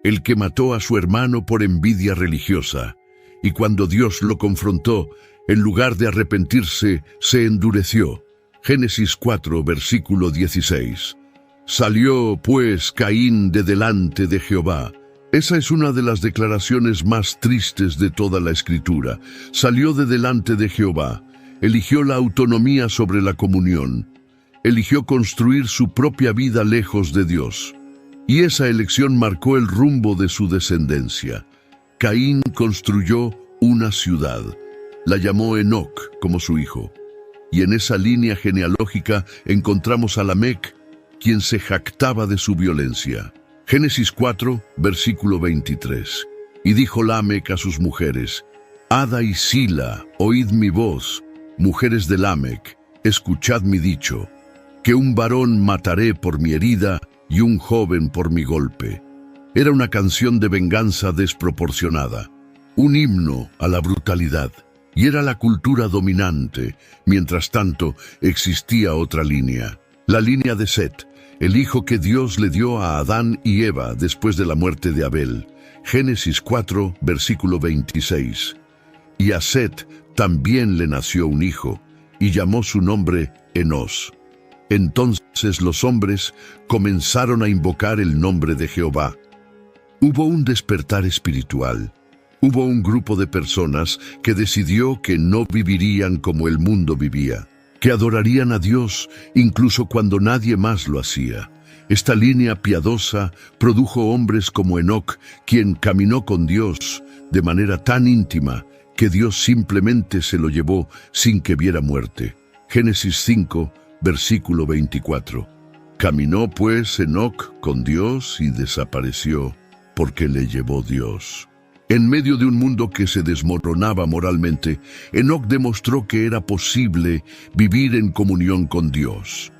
el que mató a su hermano por envidia religiosa, y cuando Dios lo confrontó, en lugar de arrepentirse, se endureció. Génesis 4, versículo 16. Salió, pues, Caín de delante de Jehová. Esa es una de las declaraciones más tristes de toda la Escritura. Salió de delante de Jehová, eligió la autonomía sobre la comunión, eligió construir su propia vida lejos de Dios. Y esa elección marcó el rumbo de su descendencia. Caín construyó una ciudad. La llamó Enoc como su hijo. Y en esa línea genealógica encontramos a Lamec, quien se jactaba de su violencia. Génesis 4, versículo 23. Y dijo Lamec a sus mujeres, Ada y Sila, oíd mi voz, mujeres de Lamec, escuchad mi dicho, que un varón mataré por mi herida, y un joven por mi golpe. Era una canción de venganza desproporcionada, un himno a la brutalidad, y era la cultura dominante. Mientras tanto, existía otra línea, la línea de Set, el hijo que Dios le dio a Adán y Eva después de la muerte de Abel. Génesis 4, versículo 26. Y a Set también le nació un hijo, y llamó su nombre Enos. Entonces los hombres comenzaron a invocar el nombre de Jehová. Hubo un despertar espiritual. Hubo un grupo de personas que decidió que no vivirían como el mundo vivía, que adorarían a Dios incluso cuando nadie más lo hacía. Esta línea piadosa produjo hombres como Enoc, quien caminó con Dios de manera tan íntima que Dios simplemente se lo llevó sin que viera muerte. Génesis 5, versículo 24. Caminó pues Enoc con Dios y desapareció, porque le llevó Dios. En medio de un mundo que se desmoronaba moralmente, Enoc demostró que era posible vivir en comunión con Dios,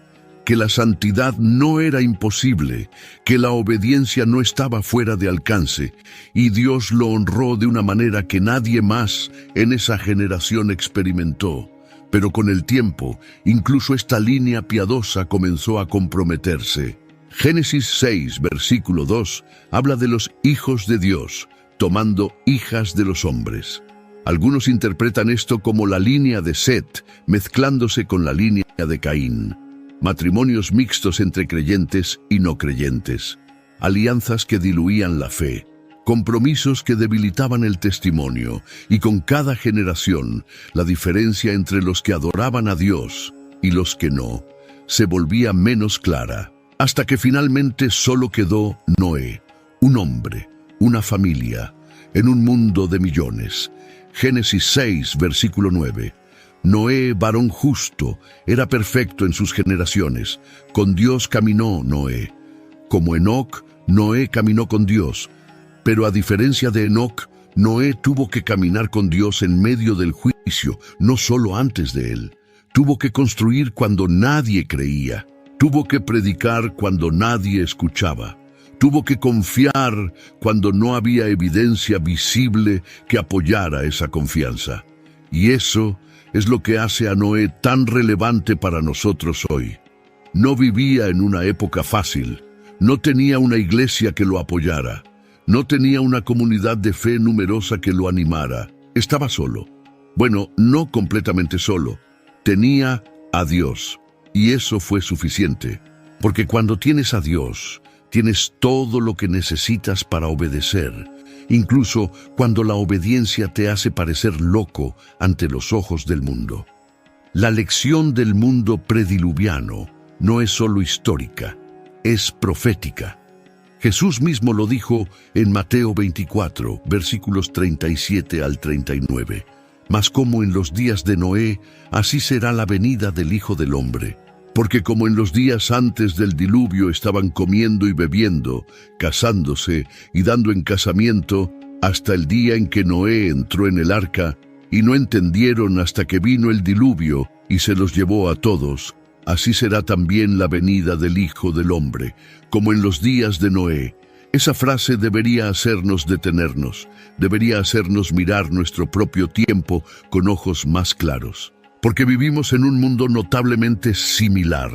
que la santidad no era imposible, que la obediencia no estaba fuera de alcance, y Dios lo honró de una manera que nadie más en esa generación experimentó. Pero con el tiempo, incluso esta línea piadosa comenzó a comprometerse. Génesis 6, versículo 2, habla de los hijos de Dios, tomando hijas de los hombres. Algunos interpretan esto como la línea de Set, mezclándose con la línea de Caín. Matrimonios mixtos entre creyentes y no creyentes. Alianzas que diluían la fe. Compromisos que debilitaban el testimonio, y con cada generación, la diferencia entre los que adoraban a Dios y los que no, se volvía menos clara. hasta que finalmente solo quedó Noé, un hombre, una familia, en un mundo de millones. Génesis 6, versículo 9. Noé, varón justo, era perfecto en sus generaciones. Con Dios caminó Noé. Como Enoc, Noé caminó con Dios. Pero a diferencia de Enoc, Noé tuvo que caminar con Dios en medio del juicio, no solo antes de él. Tuvo que construir cuando nadie creía. Tuvo que predicar cuando nadie escuchaba. Tuvo que confiar cuando no había evidencia visible que apoyara esa confianza. Y eso es lo que hace a Noé tan relevante para nosotros hoy. No vivía en una época fácil. No tenía una iglesia que lo apoyara. No tenía una comunidad de fe numerosa que lo animara. Estaba solo. Bueno, no completamente solo. Tenía a Dios. Y eso fue suficiente. Porque cuando tienes a Dios, tienes todo lo que necesitas para obedecer, incluso cuando la obediencia te hace parecer loco ante los ojos del mundo. La lección del mundo prediluviano no es solo histórica, es profética. Jesús mismo lo dijo en Mateo 24, versículos 37 al 39. Mas como en los días de Noé, así será la venida del Hijo del Hombre. Porque como en los días antes del diluvio estaban comiendo y bebiendo, casándose y dando en casamiento, hasta el día en que Noé entró en el arca, y no entendieron hasta que vino el diluvio y se los llevó a todos, así será también la venida del Hijo del Hombre, como en los días de Noé. Esa frase debería hacernos detenernos, debería hacernos mirar nuestro propio tiempo con ojos más claros. Porque vivimos en un mundo notablemente similar,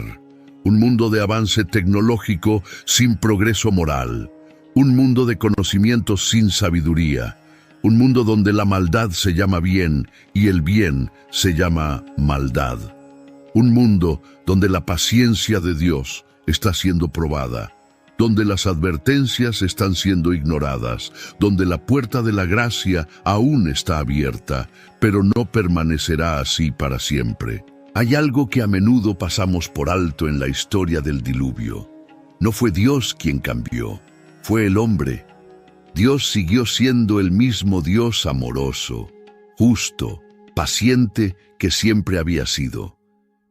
un mundo de avance tecnológico sin progreso moral, un mundo de conocimiento sin sabiduría, un mundo donde la maldad se llama bien y el bien se llama maldad. Un mundo donde la paciencia de Dios está siendo probada, donde las advertencias están siendo ignoradas, donde la puerta de la gracia aún está abierta, pero no permanecerá así para siempre. Hay algo que a menudo pasamos por alto en la historia del diluvio. No fue Dios quien cambió, fue el hombre. Dios siguió siendo el mismo Dios amoroso, justo, paciente que siempre había sido.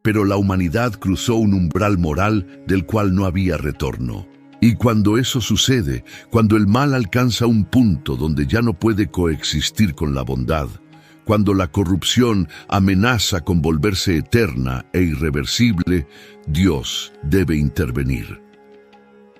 Pero la humanidad cruzó un umbral moral del cual no había retorno. Y cuando eso sucede, cuando el mal alcanza un punto donde ya no puede coexistir con la bondad, cuando la corrupción amenaza con volverse eterna e irreversible, Dios debe intervenir.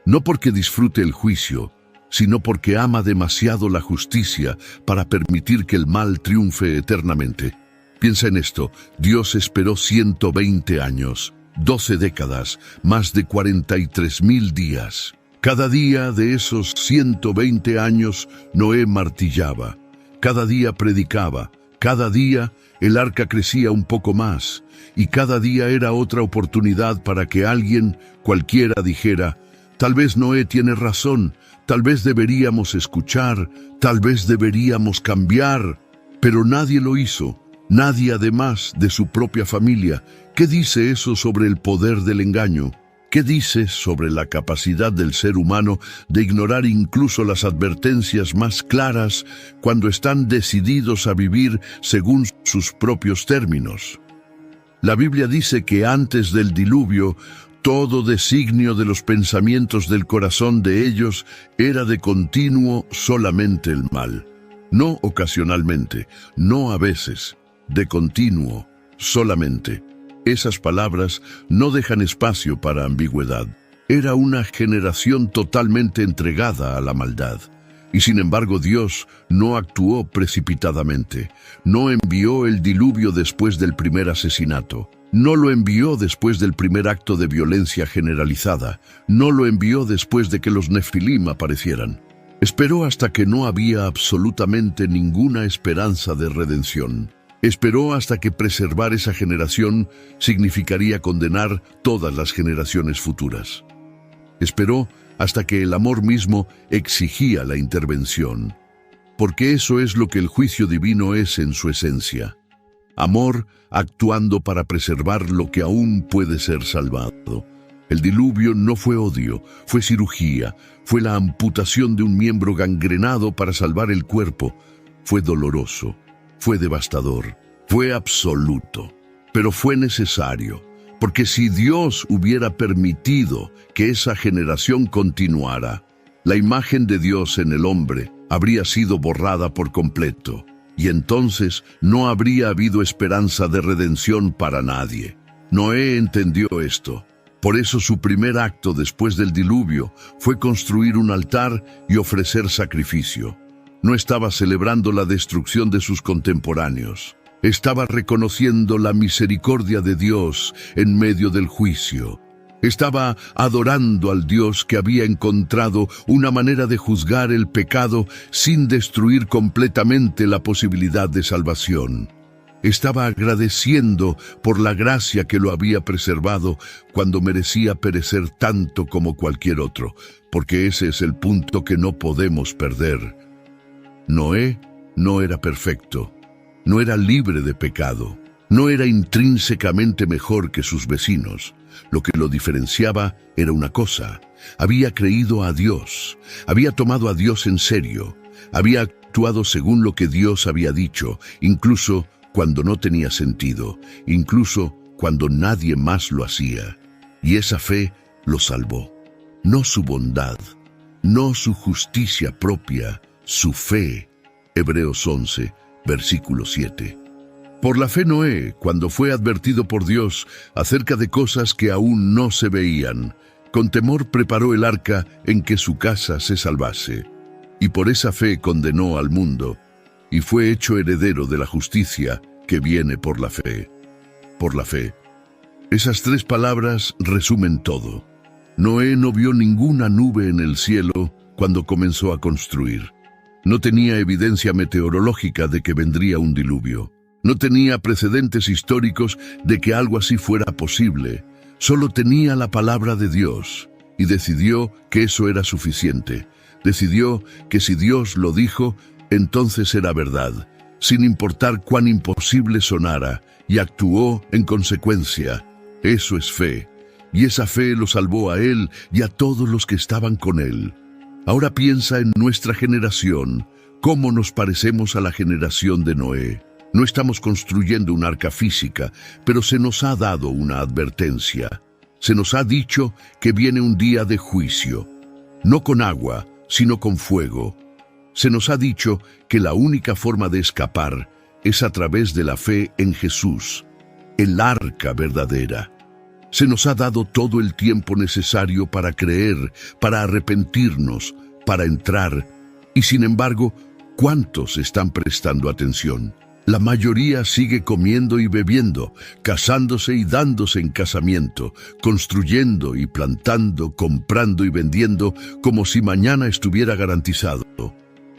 No porque disfrute el juicio, sino porque ama demasiado la justicia para permitir que el mal triunfe eternamente. Piensa en esto, Dios esperó 120 años, 12 décadas, más de 43,000 días. Cada día de esos 120 años, Noé martillaba. Cada día predicaba. Cada día el arca crecía un poco más. Y cada día era otra oportunidad para que alguien, cualquiera, dijera, tal vez Noé tiene razón, tal vez deberíamos escuchar, tal vez deberíamos cambiar. Pero nadie lo hizo. Nadie además de su propia familia. ¿Qué dice eso sobre el poder del engaño? ¿Qué dice sobre la capacidad del ser humano de ignorar incluso las advertencias más claras cuando están decididos a vivir según sus propios términos? La Biblia dice que antes del diluvio, todo designio de los pensamientos del corazón de ellos era de continuo solamente el mal. No ocasionalmente, no a veces. De continuo, solamente. Esas palabras no dejan espacio para ambigüedad. Era una generación totalmente entregada a la maldad. Y sin embargo Dios no actuó precipitadamente. No envió el diluvio después del primer asesinato. No lo envió después del primer acto de violencia generalizada. No lo envió después de que los Nefilim aparecieran. Esperó hasta que no había absolutamente ninguna esperanza de redención. Esperó hasta que preservar esa generación significaría condenar todas las generaciones futuras. Esperó hasta que el amor mismo exigía la intervención, porque eso es lo que el juicio divino es en su esencia. Amor actuando para preservar lo que aún puede ser salvado. El diluvio no fue odio, fue cirugía, fue la amputación de un miembro gangrenado para salvar el cuerpo. Fue doloroso, fue devastador, fue absoluto, pero fue necesario, porque si Dios hubiera permitido que esa generación continuara, la imagen de Dios en el hombre habría sido borrada por completo, y entonces no habría habido esperanza de redención para nadie. Noé entendió esto. Por eso su primer acto después del diluvio fue construir un altar y ofrecer sacrificio. No estaba celebrando la destrucción de sus contemporáneos. Estaba reconociendo la misericordia de Dios en medio del juicio. Estaba adorando al Dios que había encontrado una manera de juzgar el pecado sin destruir completamente la posibilidad de salvación. Estaba agradeciendo por la gracia que lo había preservado cuando merecía perecer tanto como cualquier otro, porque ese es el punto que no podemos perder. Noé no era perfecto, no era libre de pecado, no era intrínsecamente mejor que sus vecinos. Lo que lo diferenciaba era una cosa: había creído a Dios, había tomado a Dios en serio, había actuado según lo que Dios había dicho, incluso cuando no tenía sentido, incluso cuando nadie más lo hacía. Y esa fe lo salvó. No su bondad, no su justicia propia, su fe. Hebreos 11, versículo 7. Por la fe Noé, cuando fue advertido por Dios acerca de cosas que aún no se veían, con temor preparó el arca en que su casa se salvase. Y por esa fe condenó al mundo, y fue hecho heredero de la justicia que viene por la fe. Por la fe. Esas tres palabras resumen todo. Noé no vio ninguna nube en el cielo cuando comenzó a construir. No tenía evidencia meteorológica de que vendría un diluvio. No tenía precedentes históricos de que algo así fuera posible. Solo tenía la palabra de Dios y decidió que eso era suficiente. Decidió que si Dios lo dijo, entonces era verdad, sin importar cuán imposible sonara, y actuó en consecuencia. Eso es fe, y esa fe lo salvó a él y a todos los que estaban con él. Ahora piensa en nuestra generación, cómo nos parecemos a la generación de Noé. No estamos construyendo un arca física, pero se nos ha dado una advertencia. Se nos ha dicho que viene un día de juicio, no con agua, sino con fuego. Se nos ha dicho que la única forma de escapar es a través de la fe en Jesús, el arca verdadera. Se nos ha dado todo el tiempo necesario para creer, para arrepentirnos, para entrar. Y sin embargo, ¿cuántos están prestando atención? La mayoría sigue comiendo y bebiendo, casándose y dándose en casamiento, construyendo y plantando, comprando y vendiendo, como si mañana estuviera garantizado.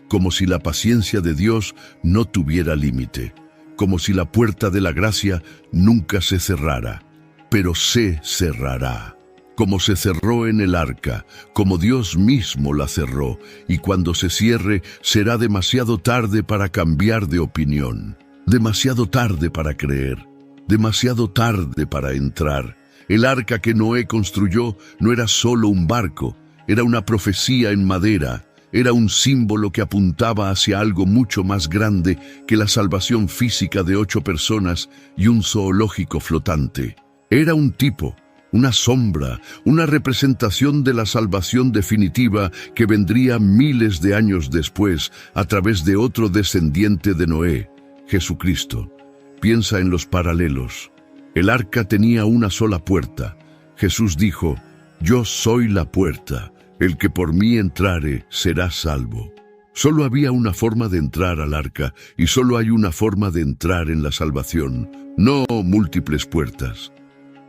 Como si la paciencia de Dios no tuviera límite, como si la puerta de la gracia nunca se cerrara, pero se cerrará, como se cerró en el arca, como Dios mismo la cerró, y cuando se cierre será demasiado tarde para cambiar de opinión, demasiado tarde para creer, demasiado tarde para entrar. El arca que Noé construyó no era solo un barco, era una profecía en madera. Era un símbolo que apuntaba hacia algo mucho más grande que la salvación física de 8 personas y un zoológico flotante. Era un tipo, una sombra, una representación de la salvación definitiva que vendría miles de años después a través de otro descendiente de Noé, Jesucristo. Piensa en los paralelos. El arca tenía una sola puerta. Jesús dijo: «Yo soy la puerta. El que por mí entrare será salvo». Solo había una forma de entrar al arca, y solo hay una forma de entrar en la salvación. No múltiples puertas,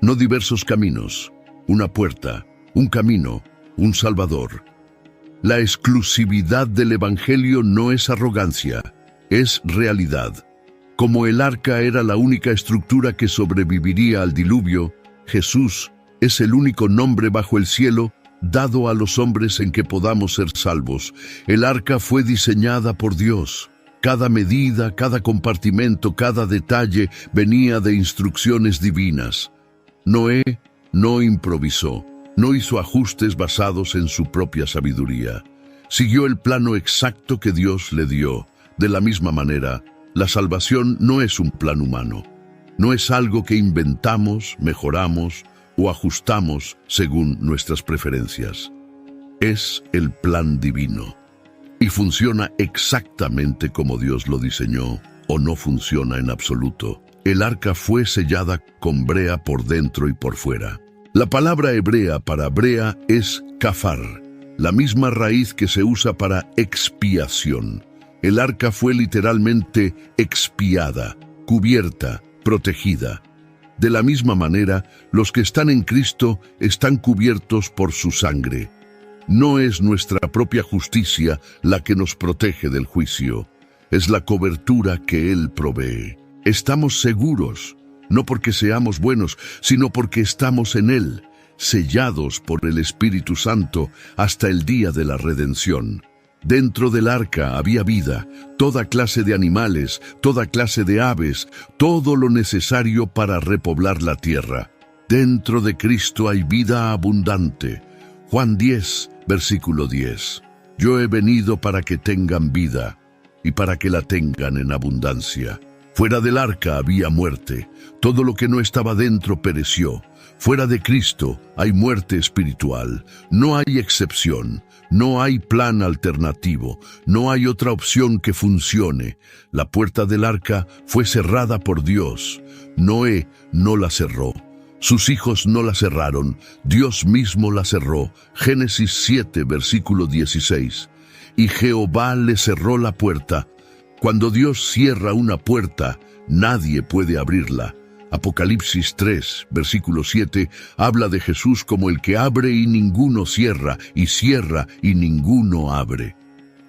no diversos caminos, una puerta, un camino, un Salvador. La exclusividad del Evangelio no es arrogancia, es realidad. Como el arca era la única estructura que sobreviviría al diluvio, Jesús es el único nombre bajo el cielo dado a los hombres en que podamos ser salvos. El arca fue diseñada por Dios. Cada medida, cada compartimento, cada detalle venía de instrucciones divinas. Noé no improvisó, no hizo ajustes basados en su propia sabiduría. Siguió el plano exacto que Dios le dio. De la misma manera, la salvación no es un plan humano. No es algo que inventamos, mejoramos o ajustamos según nuestras preferencias. Es el plan divino. Y funciona exactamente como Dios lo diseñó, o no funciona en absoluto. El arca fue sellada con brea por dentro y por fuera. La palabra hebrea para brea es kafar, la misma raíz que se usa para expiación. El arca fue literalmente expiada, cubierta, protegida. De la misma manera, los que están en Cristo están cubiertos por su sangre. No es nuestra propia justicia la que nos protege del juicio, es la cobertura que Él provee. Estamos seguros, no porque seamos buenos, sino porque estamos en Él, sellados por el Espíritu Santo hasta el día de la redención. Dentro del arca había vida, toda clase de animales, toda clase de aves, todo lo necesario para repoblar la tierra. Dentro de Cristo hay vida abundante. Juan 10, versículo 10. Yo he venido para que tengan vida y para que la tengan en abundancia. Fuera del arca había muerte. Todo lo que no estaba dentro pereció. Fuera de Cristo hay muerte espiritual. No hay excepción. No hay plan alternativo. No hay otra opción que funcione. La puerta del arca fue cerrada por Dios. Noé no la cerró. Sus hijos no la cerraron. Dios mismo la cerró. Génesis 7, versículo 16. Y Jehová le cerró la puerta. Cuando Dios cierra una puerta, nadie puede abrirla. Apocalipsis 3, versículo 7, habla de Jesús como el que abre y ninguno cierra, y cierra y ninguno abre.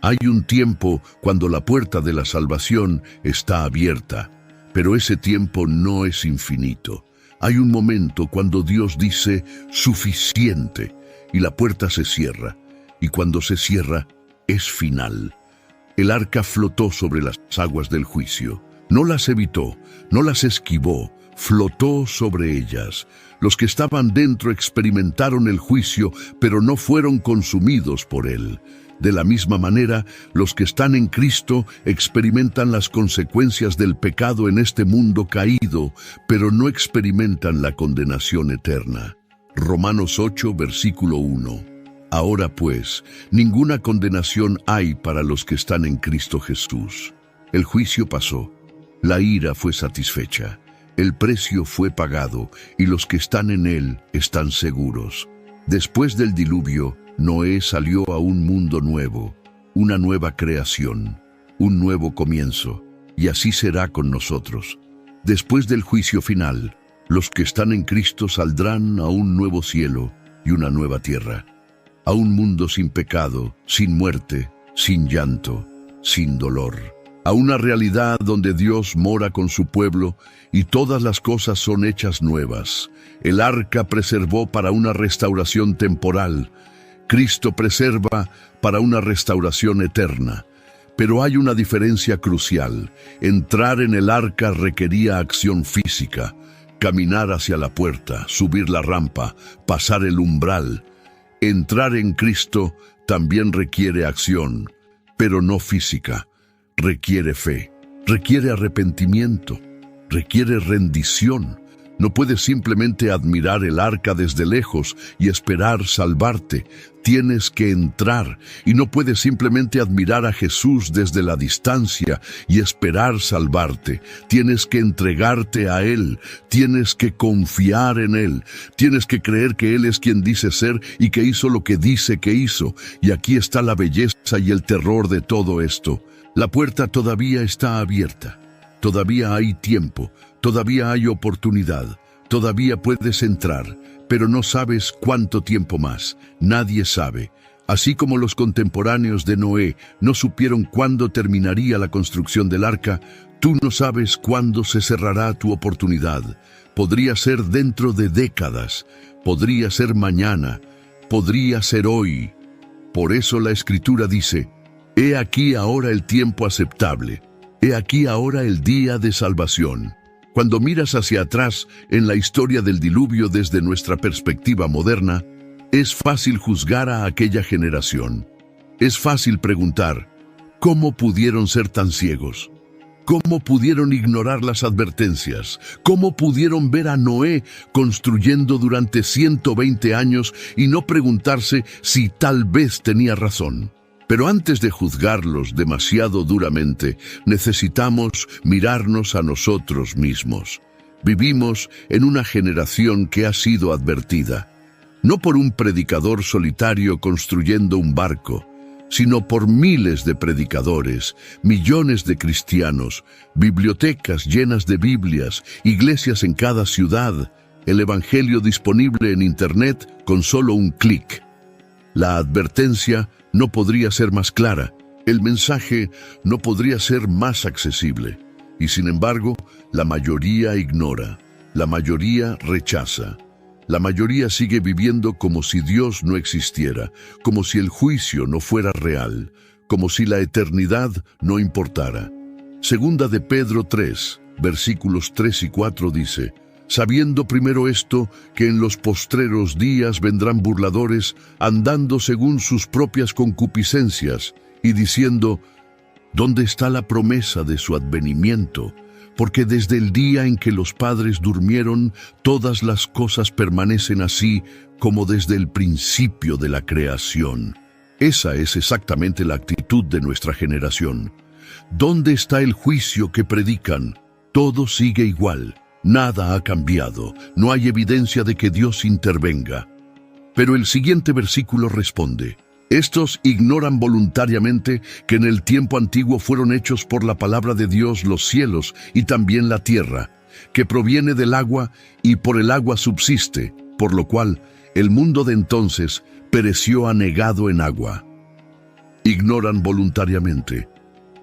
Hay un tiempo cuando la puerta de la salvación está abierta, pero ese tiempo no es infinito. Hay un momento cuando Dios dice, suficiente, y la puerta se cierra, y cuando se cierra, es final. El arca flotó sobre las aguas del juicio. No las evitó, no las esquivó, flotó sobre ellas. Los que estaban dentro experimentaron el juicio, pero no fueron consumidos por él. De la misma manera, los que están en Cristo experimentan las consecuencias del pecado en este mundo caído, pero no experimentan la condenación eterna. Romanos 8, versículo 1. Ahora pues, ninguna condenación hay para los que están en Cristo Jesús. El juicio pasó, la ira fue satisfecha, el precio fue pagado y los que están en él están seguros. Después del diluvio, Noé salió a un mundo nuevo, una nueva creación, un nuevo comienzo, y así será con nosotros. Después del juicio final, los que están en Cristo saldrán a un nuevo cielo y una nueva tierra, a un mundo sin pecado, sin muerte, sin llanto, sin dolor, a una realidad donde Dios mora con su pueblo y todas las cosas son hechas nuevas. El arca preservó para una restauración temporal. Cristo preserva para una restauración eterna. Pero hay una diferencia crucial. Entrar en el arca requería acción física, caminar hacia la puerta, subir la rampa, pasar el umbral. Entrar en Cristo también requiere acción, pero no física. Requiere fe, requiere arrepentimiento, requiere rendición. No puedes simplemente admirar el arca desde lejos y esperar salvarte. Tienes que entrar y no puedes simplemente admirar a Jesús desde la distancia y esperar salvarte. Tienes que entregarte a Él, tienes que confiar en Él, tienes que creer que Él es quien dice ser y que hizo lo que dice que hizo. Y aquí está la belleza y el terror de todo esto. La puerta todavía está abierta, todavía hay tiempo, todavía hay oportunidad, todavía puedes entrar, pero no sabes cuánto tiempo más, nadie sabe. Así como los contemporáneos de Noé no supieron cuándo terminaría la construcción del arca, tú no sabes cuándo se cerrará tu oportunidad. Podría ser dentro de décadas, podría ser mañana, podría ser hoy. Por eso la Escritura dice, he aquí ahora el tiempo aceptable, he aquí ahora el día de salvación. Cuando miras hacia atrás en la historia del diluvio desde nuestra perspectiva moderna, es fácil juzgar a aquella generación. Es fácil preguntar, ¿cómo pudieron ser tan ciegos? ¿Cómo pudieron ignorar las advertencias? ¿Cómo pudieron ver a Noé construyendo durante 120 años y no preguntarse si tal vez tenía razón? Pero antes de juzgarlos demasiado duramente, necesitamos mirarnos a nosotros mismos. Vivimos en una generación que ha sido advertida, no por un predicador solitario construyendo un barco, sino por miles de predicadores, millones de cristianos, bibliotecas llenas de Biblias, iglesias en cada ciudad, el Evangelio disponible en Internet con solo un clic. La advertencia no podría ser más clara, el mensaje no podría ser más accesible, y sin embargo, la mayoría ignora, la mayoría rechaza. La mayoría sigue viviendo como si Dios no existiera, como si el juicio no fuera real, como si la eternidad no importara. Segunda de Pedro 3, versículos 3 y 4 dice, sabiendo primero esto, que en los postreros días vendrán burladores, andando según sus propias concupiscencias, y diciendo, ¿dónde está la promesa de su advenimiento? Porque desde el día en que los padres durmieron, todas las cosas permanecen así como desde el principio de la creación. Esa es exactamente la actitud de nuestra generación. ¿Dónde está el juicio que predican? Todo sigue igual, nada ha cambiado, no hay evidencia de que Dios intervenga. Pero el siguiente versículo responde, estos ignoran voluntariamente que en el tiempo antiguo fueron hechos por la palabra de Dios los cielos y también la tierra, que proviene del agua y por el agua subsiste, por lo cual el mundo de entonces pereció anegado en agua. Ignoran voluntariamente.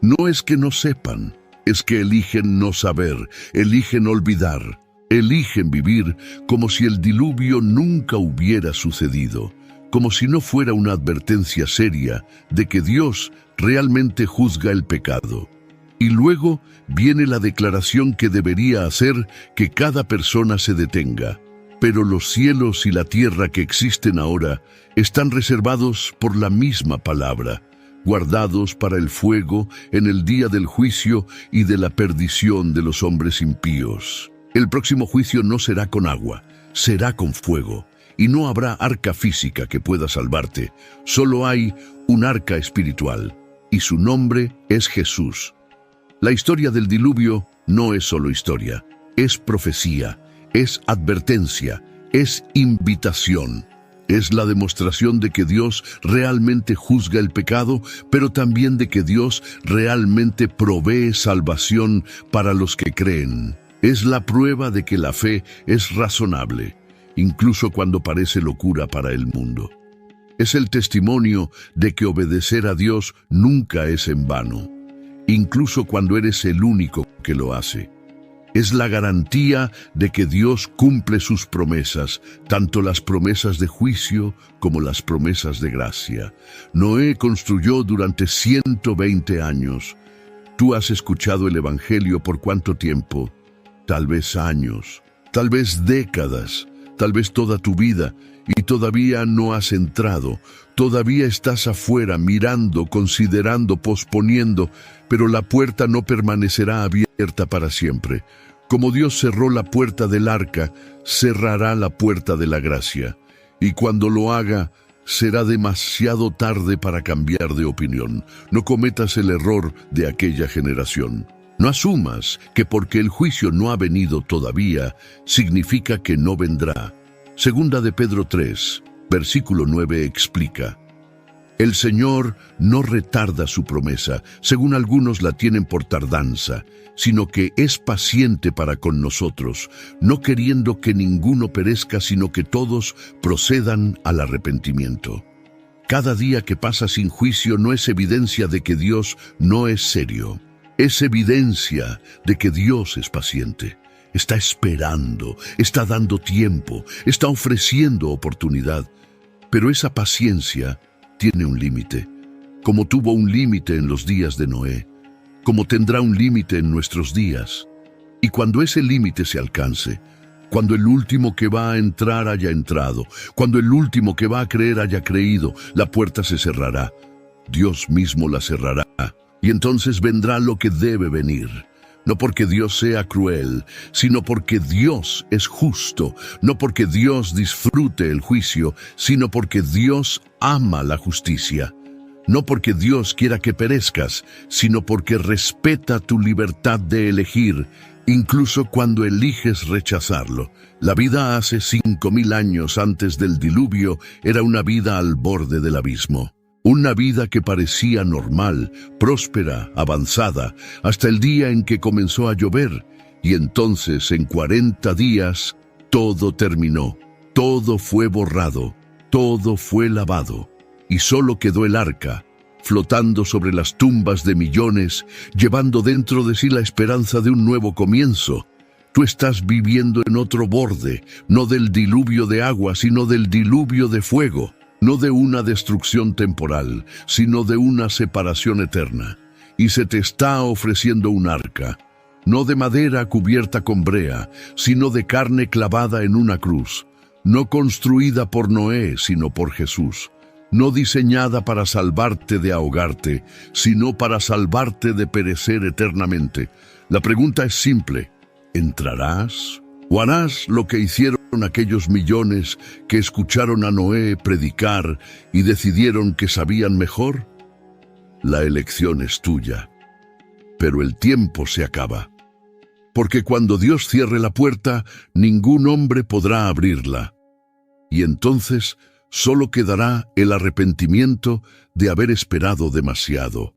No es que no sepan, es que eligen no saber, eligen olvidar, eligen vivir como si el diluvio nunca hubiera sucedido, como si no fuera una advertencia seria de que Dios realmente juzga el pecado. Y luego viene la declaración que debería hacer que cada persona se detenga. Pero los cielos y la tierra que existen ahora están reservados por la misma palabra, guardados para el fuego en el día del juicio y de la perdición de los hombres impíos. El próximo juicio no será con agua, será con fuego. Y no habrá arca física que pueda salvarte, solo hay un arca espiritual, y su nombre es Jesús. La historia del diluvio no es solo historia, es profecía, es advertencia, es invitación. Es la demostración de que Dios realmente juzga el pecado, pero también de que Dios realmente provee salvación para los que creen. Es la prueba de que la fe es razonable, incluso cuando parece locura para el mundo. Es el testimonio de que obedecer a Dios nunca es en vano, incluso cuando eres el único que lo hace. Es la garantía de que Dios cumple sus promesas, tanto las promesas de juicio como las promesas de gracia. Noé construyó durante 120 años. ¿Tú has escuchado el Evangelio por cuánto tiempo? Tal vez años, tal vez décadas, tal vez toda tu vida, y todavía no has entrado, todavía estás afuera mirando, considerando, posponiendo, pero la puerta no permanecerá abierta para siempre. Como Dios cerró la puerta del arca, cerrará la puerta de la gracia, y cuando lo haga, será demasiado tarde para cambiar de opinión. No cometas el error de aquella generación. No asumas que porque el juicio no ha venido todavía, significa que no vendrá. Segunda de Pedro 3, versículo 9 explica: el Señor no retarda su promesa, según algunos la tienen por tardanza, sino que es paciente para con nosotros, no queriendo que ninguno perezca, sino que todos procedan al arrepentimiento. Cada día que pasa sin juicio no es evidencia de que Dios no es serio. Es evidencia de que Dios es paciente. Está esperando, está dando tiempo, está ofreciendo oportunidad. Pero esa paciencia tiene un límite, como tuvo un límite en los días de Noé, como tendrá un límite en nuestros días. Y cuando ese límite se alcance, cuando el último que va a entrar haya entrado, cuando el último que va a creer haya creído, la puerta se cerrará. Dios mismo la cerrará. Y entonces vendrá lo que debe venir. No porque Dios sea cruel, sino porque Dios es justo. No porque Dios disfrute el juicio, sino porque Dios ama la justicia. No porque Dios quiera que perezcas, sino porque respeta tu libertad de elegir, incluso cuando eliges rechazarlo. La vida hace 5.000 años antes del diluvio era una vida al borde del abismo. Una vida que parecía normal, próspera, avanzada, hasta el día en que comenzó a llover, y entonces en 40 días todo terminó, todo fue borrado, todo fue lavado, y solo quedó el arca, flotando sobre las tumbas de millones, llevando dentro de sí la esperanza de un nuevo comienzo. Tú estás viviendo en otro borde, no del diluvio de agua, sino del diluvio de fuego. No de una destrucción temporal, sino de una separación eterna. Y se te está ofreciendo un arca, no de madera cubierta con brea, sino de carne clavada en una cruz, no construida por Noé, sino por Jesús, no diseñada para salvarte de ahogarte, sino para salvarte de perecer eternamente. La pregunta es simple: ¿entrarás? ¿O harás lo que hicieron aquellos millones que escucharon a Noé predicar y decidieron que sabían mejor? La elección es tuya, pero el tiempo se acaba. Porque cuando Dios cierre la puerta, ningún hombre podrá abrirla. Y entonces solo quedará el arrepentimiento de haber esperado demasiado.